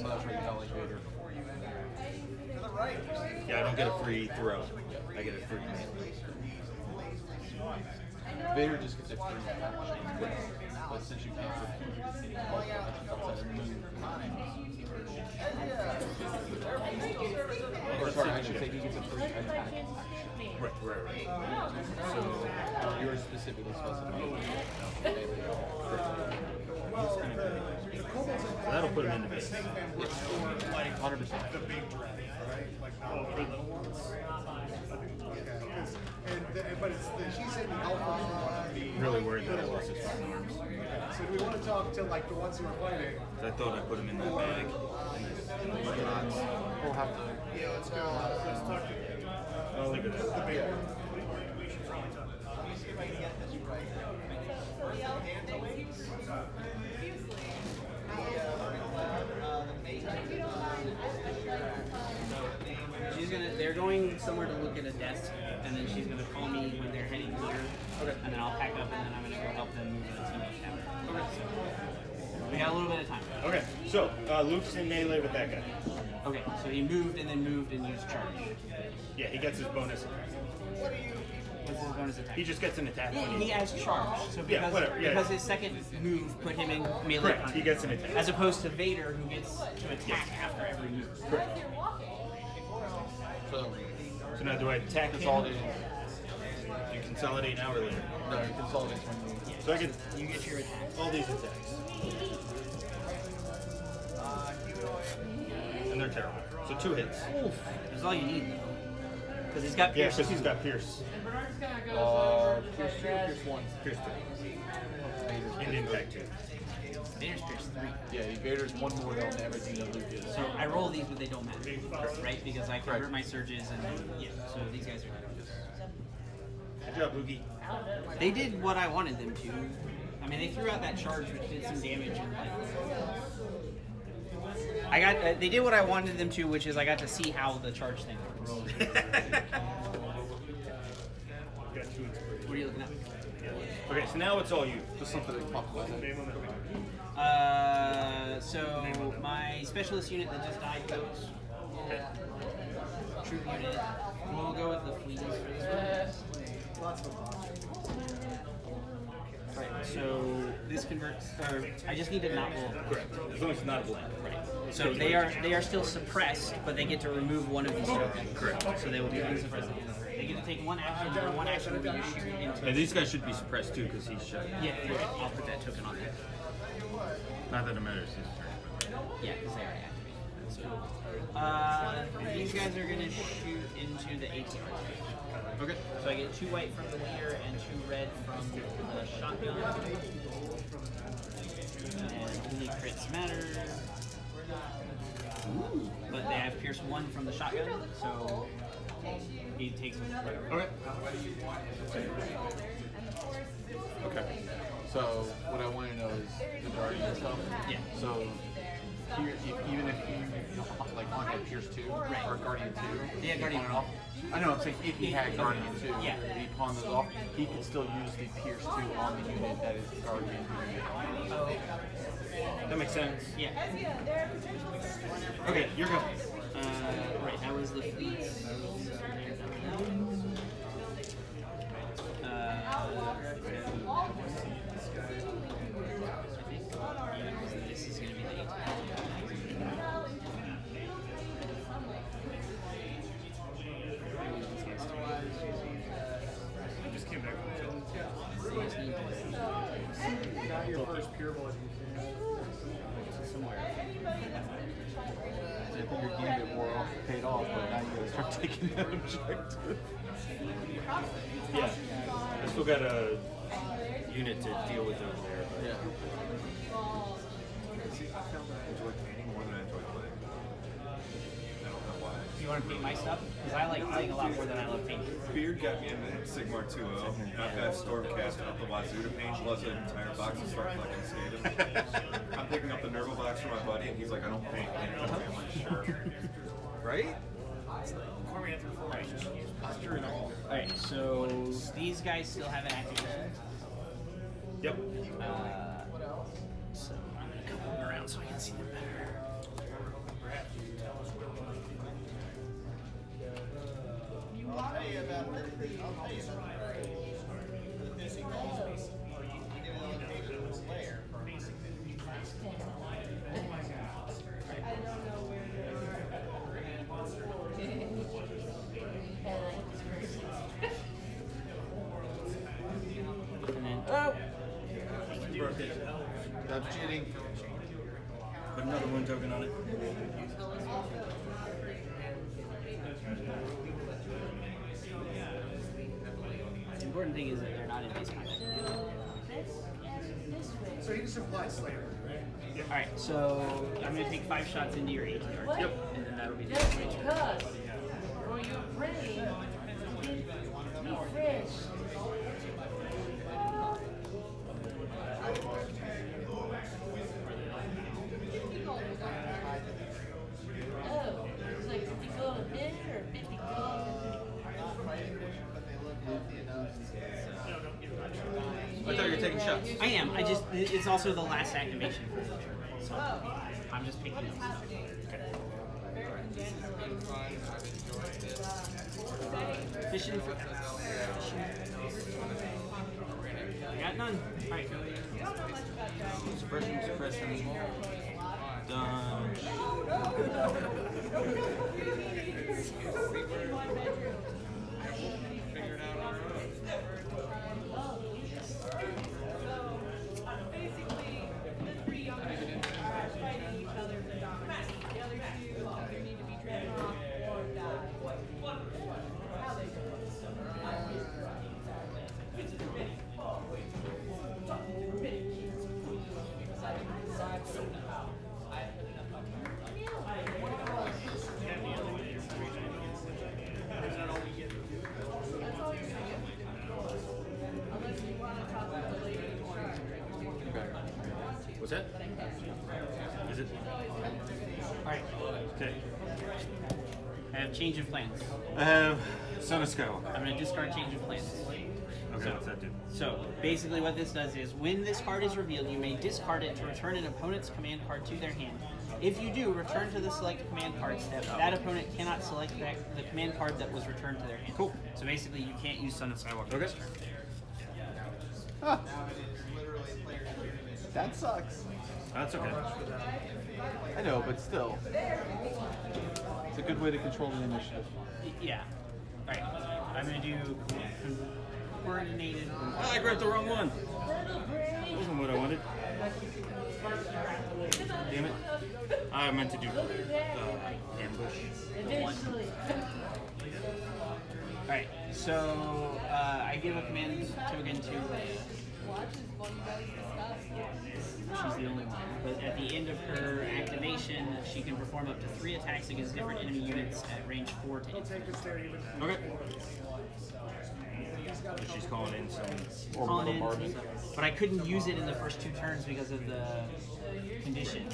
that's where you got like Vader. Yeah, I don't get a free throw. I get a free melee. Vader just gets a free action. But since you can't repeat actions, move. Or sorry, I should say he gets a free attack. Right. So you're specifically specifying. So that'll put him in the base. Or like 100%. the big dragon, right? Like not the little ones. Okay. But it's guy lost his fucking arms. So do we want to talk to like the ones who are fighting? I thought I put him in that bag. We'll have to. Yeah, let's go. Let's talk to I'll leave it the at big one. They're going somewhere to look at a desk, and then she's gonna call me when they're heading here. Okay. And then I'll pack up, and then I'm gonna go help them move to the team after. Okay. So we got a little bit of time. Okay, so Luke's in melee with that guy. Okay, so he moved and then moved and used charge. Yeah, he gets his bonus. What's his bonus attack? He just gets an attack Yeah, when he has charge. So because, Yeah, whatever, yeah. because his second move put him in melee Correct, contact. he gets an attack. As opposed to Vader, who gets to attack after every move. Correct. So, So now do I attack him? consolidate. You consolidate now or later? No, consolidate when you. So I get You get your attack. all these attacks. And they're terrible. So 2 hits. That's all you need, though. Because he's got Yeah, pierce. because he's got Pierce. And Bernard's gonna go over to Pierce 2, Pierce 1. Pierce 2. And impact 2. Vader's pierce 3. Yeah, Vader's one more than everything that Luke is. So I roll these, but they don't matter, right? Because I convert my surges, and yeah. So these guys are good. Good job, Lukey. They did what I wanted them to. I mean, they threw out that charge, which did some damage, and like, I got. They did what I wanted them to, which is I got to see how the charge thing works. What are you looking at? Okay, so now it's all you. Just something that popped up. So my specialist unit that just died goes. Troop unit. We'll go with the fleas for this one. Lots of them. Right. So this converts. Or I just need to not roll. Correct. As long as it's not a blank. Right. So they are still suppressed, but they get to remove one of these tokens. Correct. So they will be unsuppressed. They get to take one action, and one action will be to shoot into. And these guys should be suppressed too, because he's shot. Yeah, I'll put that token on there. Not that it matters. His turn. Yeah, because they already activated. These guys are gonna shoot into the ATR. Okay. So I get 2 white from the leader and 2 red from the shotgun. And only crits matter. But they have pierce 1 from the shotgun, so he takes 1. Okay. Okay. So what I want to know is the guardian stuff. Yeah. So here, even if you like on a Pierce 2 or Guardian 2, Yeah, Guardian. pawn it off. I know. I'm saying if he had Guardian 2, Yeah. he pawned those off. He could still use the Pierce 2 on the unit that is Guardian. That makes sense. Yeah. Okay, you're going. Right, that was the fleets. This is going to be the 18. I just came back from the field. Not your first pure blood. Somewhere. I think your gambit wore off, paid off, but now you gotta start taking that objective. Yeah. I still got a unit to deal with over there. But Yeah. Enjoy painting more than I enjoy playing. I don't know why. You want to paint my stuff? Because I like playing a lot more than I love painting. Beard got me into Sigmar 2.0. I've got Stormcast up the wazoo to paint. Loves an entire box and start fucking skating. I'm picking up the Nerval box for my buddy, and he's like, I don't paint. I'm like, sure. Right? Posture and all. Alright, so these guys still have an activation. Yep. So I'm going to come over around so I can see them better. I'll tell you about the missing calls. Even though the patient was there. And then, That's cheating. Put another 1 token on it. the important thing is that they're not in base contact. So he just implies slavery, right? Alright, so I'm going to take 5 shots into your ATR. Yep. And then that'll be the Just end of my turn. because for your brain, be fresh. Oh, it's like 50 gold a minute or 50 gold? I thought you were taking shots. I am. It's also the last activation for the turn. So I'm just picking up stuff. Fishing for. I got none. Alright. Suppression. Done. Basically, the 3 young men are fighting each other for dominance. The other 2 either need to be driven off or die. How they do it. That's all you're gonna get. Unless you want to talk about the lady in charge. What's that? Is it? Alright. Okay. I have change of plans. I have Son of Skywalker. I'm going to discard change of plans. Okay, what's that do? So basically what this does is when this card is revealed, you may discard it to return an opponent's command card to their hand. If you do, return to the select command card step. That opponent cannot select the command card that was returned to their hand. Cool. So basically you can't use Son of Skywalker Okay. this turn. Huh. That sucks. That's okay. I know, but still. It's a good way to control the initiative. Yeah. Alright. I'm going to do coordinated. Oh, I grabbed the wrong one. That wasn't what I wanted. Damn it. I meant to do ambush. Eventually. Alright, so I give a command token to Leia. Watch is one you guys discussed. She's the only one. But at the end of her activation, she can perform up to 3 attacks against different enemy units at range 4 to hit. Okay. So she's calling in some. Calling in, but I couldn't use it in the first 2 turns because of the condition.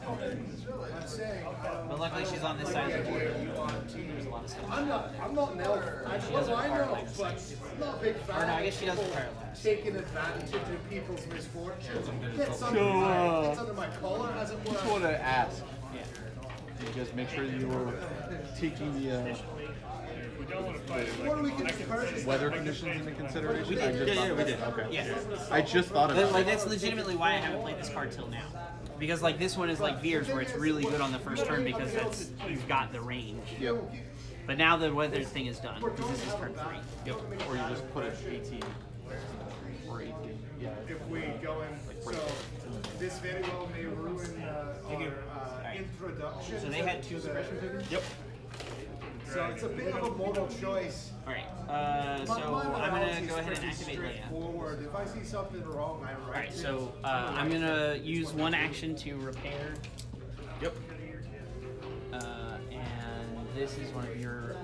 I'm saying, But luckily she's on this side of the board. There's a lot of stuff. I'm not an elf. I know, but I'm not a big fan. Or no, I guess of she doesn't people paralyze. taking advantage of people's misfortunes. It's So, under my collar, as it I just were. want to ask, Yeah. did you guys make sure you were taking the What do we get purchase? weather conditions into consideration? We did. I just Yeah, thought yeah, we of did. that. Okay. Yeah. I just thought of Like it. that's legitimately why I haven't played this card till now. Because like this one is like Veers where it's really good on the first turn because that's you've got the range. Yep. But now the weather thing is done because this is turn 3. Yep. Or you just put it 18. Or 18. Yeah. If we go in, so this very well may ruin our introduction. So they had 2 to the- suppression tokens? Yep. So it's a bit of a mortal choice. Alright, so I'm gonna go ahead and activate Leia. Straightforward. If I see something wrong, I write Alright, it. so I'm gonna use 1 action to repair. Yep. And this is one of your.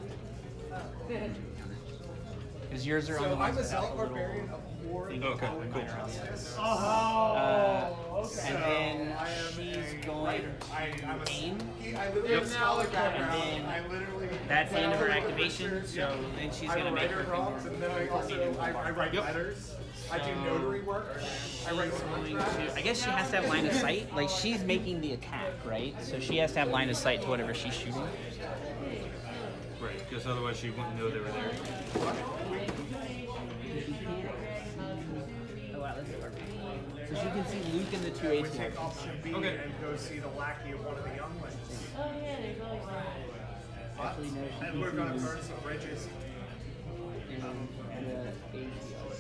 Because yours are on the So I'm ones a that Zealot have a little Barbarian of thing Okay, called cool. minor on the other. Oh, And then she's going I'm a to aim. I literally scholar background. And then I literally. That's the end of her when I look at activation, pictures, so then she's I gonna make write her prompts, and then I also I write Yep. letters. I do notary work. I write going contracts. to, I guess she has to have line of sight. Like she's making the attack, right? So she has to have line of sight to whatever she's shooting. Right, because otherwise she wouldn't know they were there. Oh wow, that's perfect. So she can see Luke and the 2 We take ATRs. option B Okay. and go see the lackey of one of the young ones. Oh yeah, there's always Actually, no, she And can we're see gonna Luke burn some bridges. and the ATRs.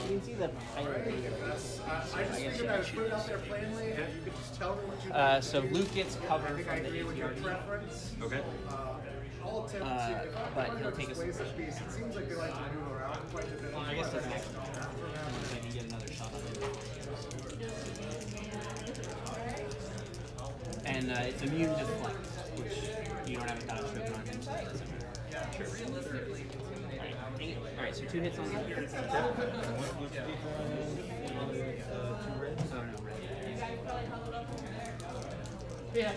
You can see the pilot leader. I just figured I would put it out there plainly, and you could just tell me what you think. So Luke gets I cover think from I the agree with your ATR. preference. Okay. I'll attempt to. But he'll take a Displace a piece. It seems like they like to move around quite a bit. I guess doesn't actually matter. Unless I can get another shot on it. And it's immune to flex, which you don't have a dodge token on him, so that doesn't matter. Alright, so 2 hits on the here. Two reds. Oh no, red. Yes.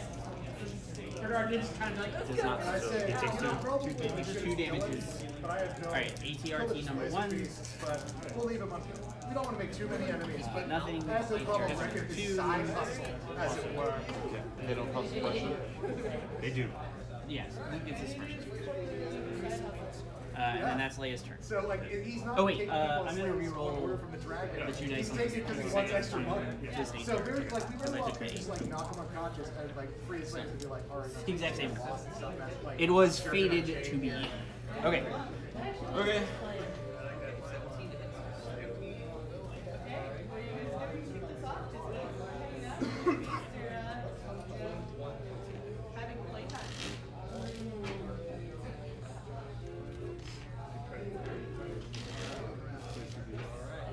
It's kind of like, let's Does go. not. I say, It takes you know, probably 2 damages. But I have no. Alright, ATRT number Displace 1. piece, but we'll leave him on. We don't want to make too many enemies, but Nothing. as a problem, ATRT record number the 2. side hustle, as it were. They don't cause suppression. They do. Yes, Luke gets his first. And then that's Leia's turn. So like, he's not Oh, wait, taking I'm people's gonna slaves reroll in order from the dragon. the 2 dice He's on taking it because he wants extra money. Just So ATRT. very like we Because really I want took to just like knock him unconscious and like free his slaves to be like, all right. Exact same. Like, It was sure, fated gonna to change. be. Okay. Okay. Having playtime.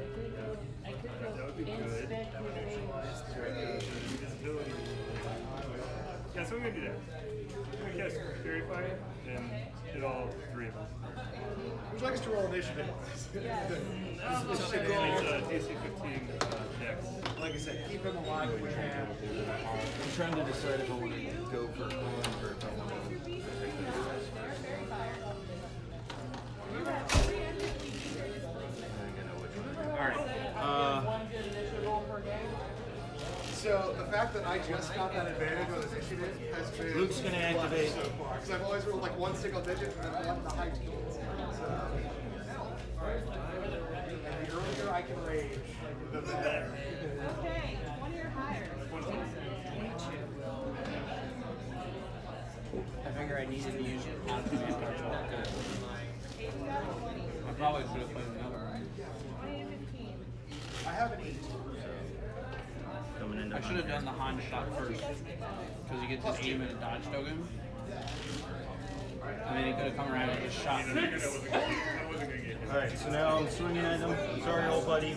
That would be good. That would neutralize invisibility. Yeah, so we're gonna do that. We're gonna cast Fairy Fire and hit all 3 of them. Would you like us to roll initiative? It's DC 15 dex. Like I said, keep him alive if we can. I'm trying to decide if I want to go for Coin or if I want to. Alright. So the fact that I just got that advantage on initiative has been Luke's gonna activate. so far. Because I've always rolled like one single digit and then one in the high teens. So, and the earlier I can rage, the better. Okay, 20 or higher. I figure I needed to use it. How to do it. I probably should have played another one. 20 to 15. I have an 8. Coming into I should have done the Han shot first. Because he gets his aim and a dodge token. And then he could have come around and just shot I me. figured I wasn't gonna get hit. Alright, so now I'm swinging at him. Sorry, old buddy.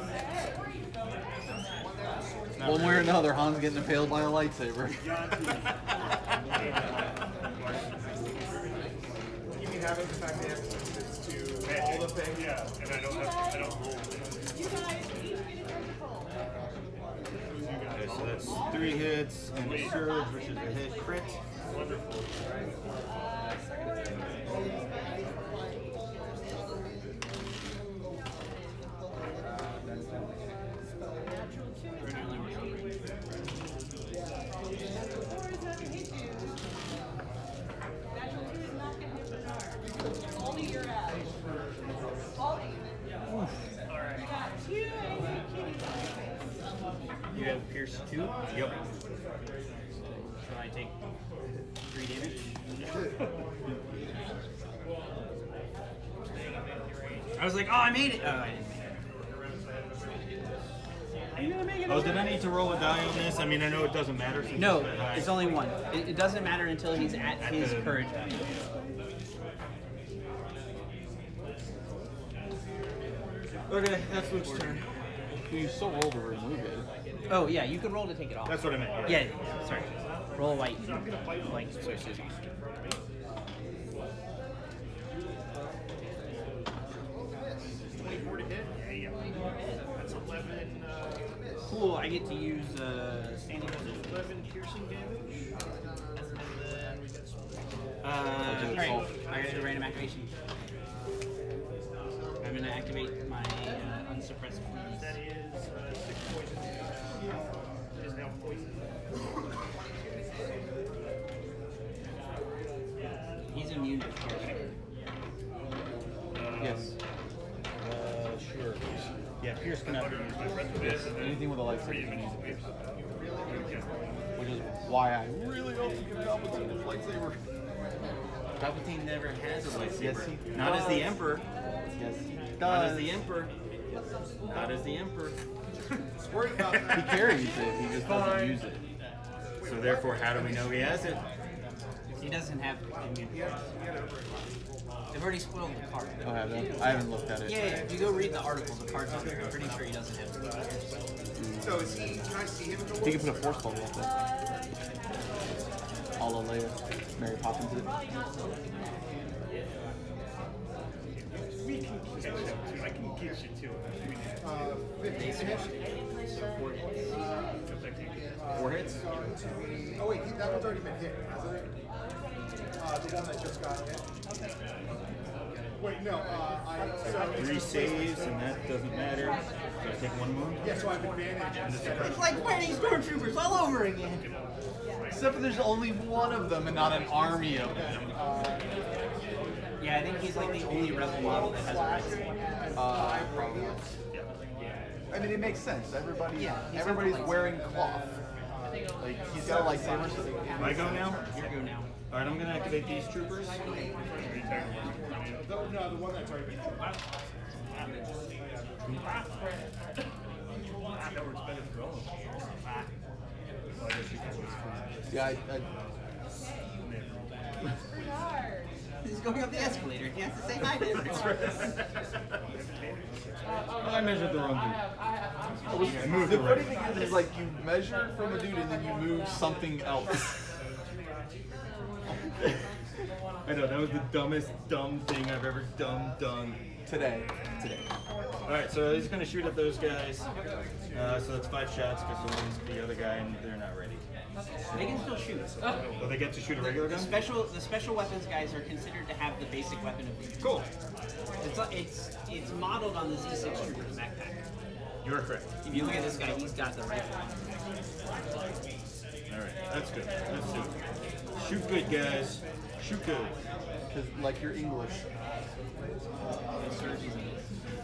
One way or another, Han's getting impaled by a lightsaber. You mean having the fact that access to all the things? Yeah, and I don't roll. You guys each get a turn to pull. Okay, so that's 3 hits and a surge, which is a hit crit. Wonderful. You have Pierce 2. Yep. So I take 3 damage. I was like, oh, I made it! Oh, I didn't make it. Are you gonna make it? Oh, did I need to roll a die on this? I mean, I know it doesn't matter. Since No, it's that high. it's only 1. It doesn't matter until he's at his the- courage value. Okay, that's Luke's turn. You still roll to remove it. Oh, yeah, you can roll to take it off. That's what I meant. Yeah, sorry. Roll a white. White. So it's just 24 to hit? yeah. That's 11, Cool, I get to use standing 11 piercing damage. And then we got some. Alright, I gotta do a random activation. I'm gonna activate my unsuppressed fleas. That is 6 poison damage. It is now poison. He's immune to piercing. Yes. Sure. Yeah, Pierce cannot be used. Anything with a lightsaber can use it. Which is why I really hope to give Palpatine his lightsaber. Palpatine never has a lightsaber. Yes, he Not as the does. Emperor. Yes, he Not as does. the Emperor. Not as the Emperor. Worry about that. He carries it, he just doesn't use it. So therefore, how do we know he has it? He doesn't have. They've already spoiled the card. Oh, have they? I haven't looked at it. Yeah, if you go read the article, the card's on there. I'm pretty sure he doesn't have to. So is he? Can I see him in the He can put a force bubble up there. All the Leia. Mary Poppins it. We can catch up to. I can get you to it. 50 to hit. Four hits? Oh wait, that one's already been hit, hasn't it? The one that just got hit. Wait, no. So 3 saves, and that doesn't matter. So I take 1 wound. yeah, so I have advantage instead of. It's like fighting stormtroopers all over again. Except for there's only one of them and not an army of them. Yeah, I think he's like the only rebel model that has a rifle. Probably. I mean, it makes sense. Everybody's like- wearing cloth. Like, he's got a lightsaber, so I go now? Here you go now. Alright, I'm gonna activate these troopers. No, the one that's already been hit. That works better for all of us. Well, I guess you can always yeah, He's going up the escalator. He has to say hi to everyone. I measured the wrong dude. the funny thing is like you measure from a dude and then you move something else. I know, that was the dumbest dumb thing I've ever done. Today. Alright, so he's gonna shoot at those guys. So that's 5 shots because one's the other guy and they're not ready. They can still shoot. Well, they get to shoot a regular The gun? special weapons guys are considered to have the basic weapon of the unit. Cool. It's modeled on the Z6 Trooper's backpack. You're correct. If you look at this guy, he's got the rifle on. Alright, that's good. Let's do it. Shoot good, guys. Shoot good. Because, like, you're English.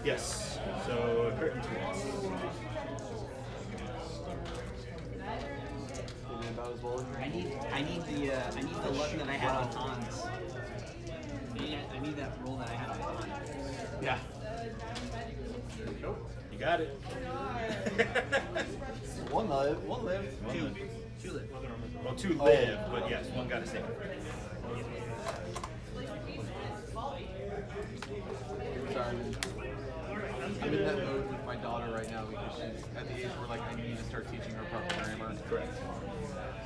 Yes. So, curtain 2. About as well as I need the luck that I had on Hans. I need that roll that I had on Hans. yeah. You got it. One live. Two live. Well, 2 live, but yes, 1 got to save. Sorry. I'm in that mode with my daughter right now because she's at the age where like I need to start teaching her proper grammar. Correct.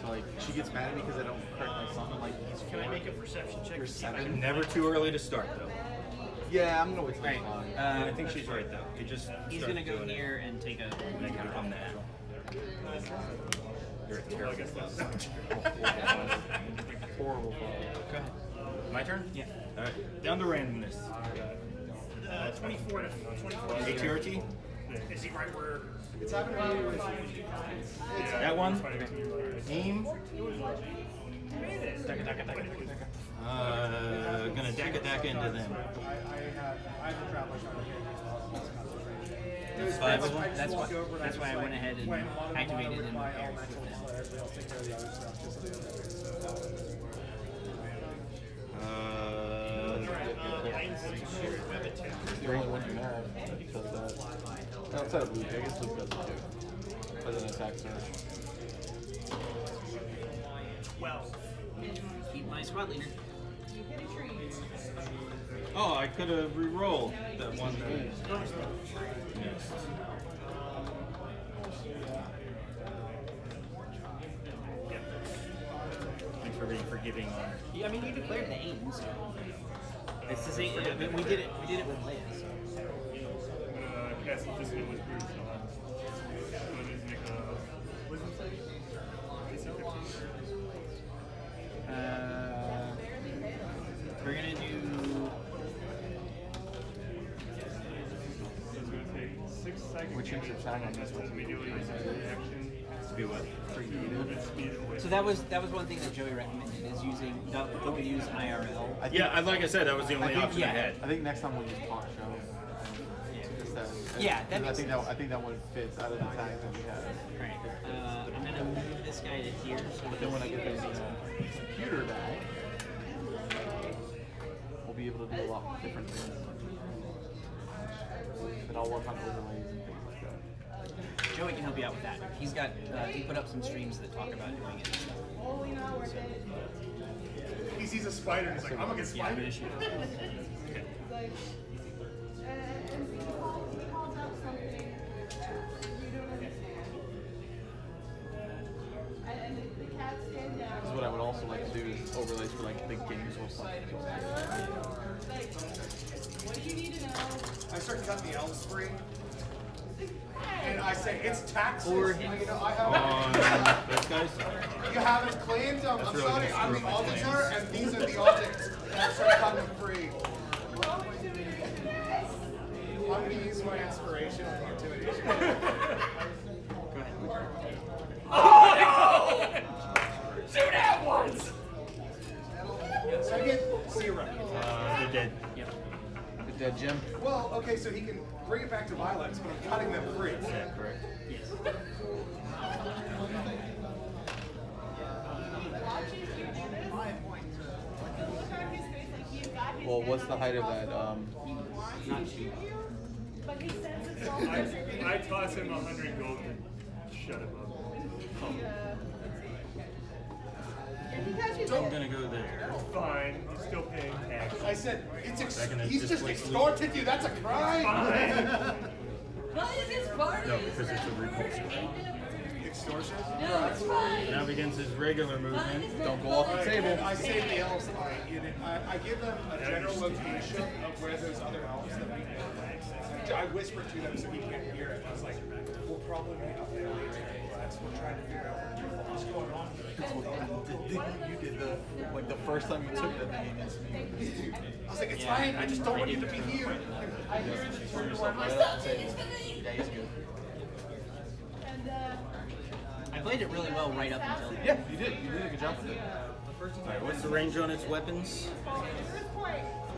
So like she gets mad at me because I don't correct my son. I'm like, he's 4. Can I make a perception check? You're to see if I 7. Never too early to start, though. Yeah, I'm gonna wait till Right. he's 5. I think she's right, though. You just He's start gonna go doing it. here and take a. Make it become natural. You're a Well, I terrible guess father. that's Horrible. Go ahead. My turn? Yeah. Alright, down to randomness. 24 to 24. ATRT? Is he right where? It's happening to me with. That one? Aim. Gonna daka into them. I have a traveler shot here. There's 5 of them? That's why I went ahead and activated and repaired with them. Strange one you have does that. Outside of Luke, I guess Luke does it too. As an attack surge. 12. Keep my squad leader. Oh, I could have re-rolled that one. Yes. Thanks for being forgiving on her. Yeah, I mean, you declared the aim, so it's the same. I mean, we did it with Leia. So. Cast it this way with Bruce. So it is make a wisdom save. DC 15. We're gonna do. So it's going to take 6 seconds. Which is your tag on this That's what we do. It is a reaction. Be what? Movement speed away. So that was one thing that Joey recommended is using don't use IRL. Yeah, like I said, that was the only option I had. I think next time we'll use Poncho. Yeah, that I makes think sense. I think that one fits out of the tag that we have. Right. I'm gonna move this guy to here. So But then when I get this computer back, we'll be able to do a lot different things. And I'll work on overlays and things like that. Joey can help you out with that. He put up some streams that talk about doing it and stuff. sees a spider and he's like, I'm gonna get spider. Like, and he calls out something you don't understand. And the cat stands down. This is what I would also like to do is overlays for like big games or something. Like, what do you need to know? I start cutting the elves free. And I say, it's taxes. Or You know, I have. Those guys? You haven't claimed. I'm really sorry. gonna I'm screw the up my auditor, plans. and these are the objects that I start cutting free. I'm gonna use my inspiration on intimidation. Shoot at once! So I get 0. They're dead. The dead Jim. Well, okay, so he can bring it back to violence, but I'm cutting them free. Yeah, correct. Yes. Watching you do this, look on his face like he's got his Well, what's hand the on height his of that? mouth. He wants to shoot you, but he says it's all I toss him 100 gold and shut him up. I'm gonna go there. Fine, I'm still paying tax. I said, Second is he's just displace extorted you. That's a crime. Why is this party? No, because it's a repulsion. Extortion. No, it's fine. Now begins his regular movement. Don't go off the table. I save the elves. I give them a general location of where there's other elves that we know. I whisper to them so he can't hear it. I was like, we'll probably meet up there later. We're trying to figure out what's going on here. You did the first time you took that thing against me. I was like, it's fine. I just don't want you to be here. I hear it. She's turned yourself right up and said, yeah, he's good. And I played it really well right up until then. Yeah, you did. You did a good job with it. Alright, what's the range on its weapons?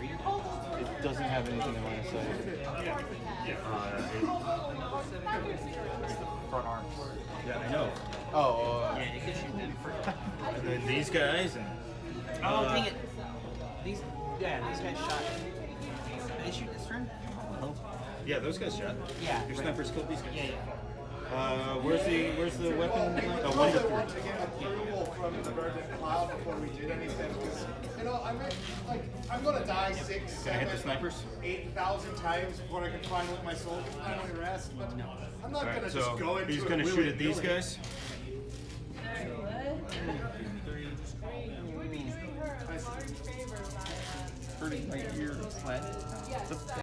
It doesn't have anything in line of sight. It's the front arms. Yeah, I know. Oh, Yeah, you can shoot them. And then these guys and Oh, dang it. These guys shot. Did they shoot this turn? yeah, those guys shot. Yeah. Your snipers killed these guys. Yeah, yeah. Where's the weapon? We Oh, 1 to wanted 3. to get approval from the Verdant Cloud before we did anything. Because, I'm going to die 6, Can I 7, hit the snipers? 8,000 times before I can finally let my soul finally rest. But I'm not Alright, going to so just go into he's it gonna shoot at these willy-nilly. guys. pretty right here. What?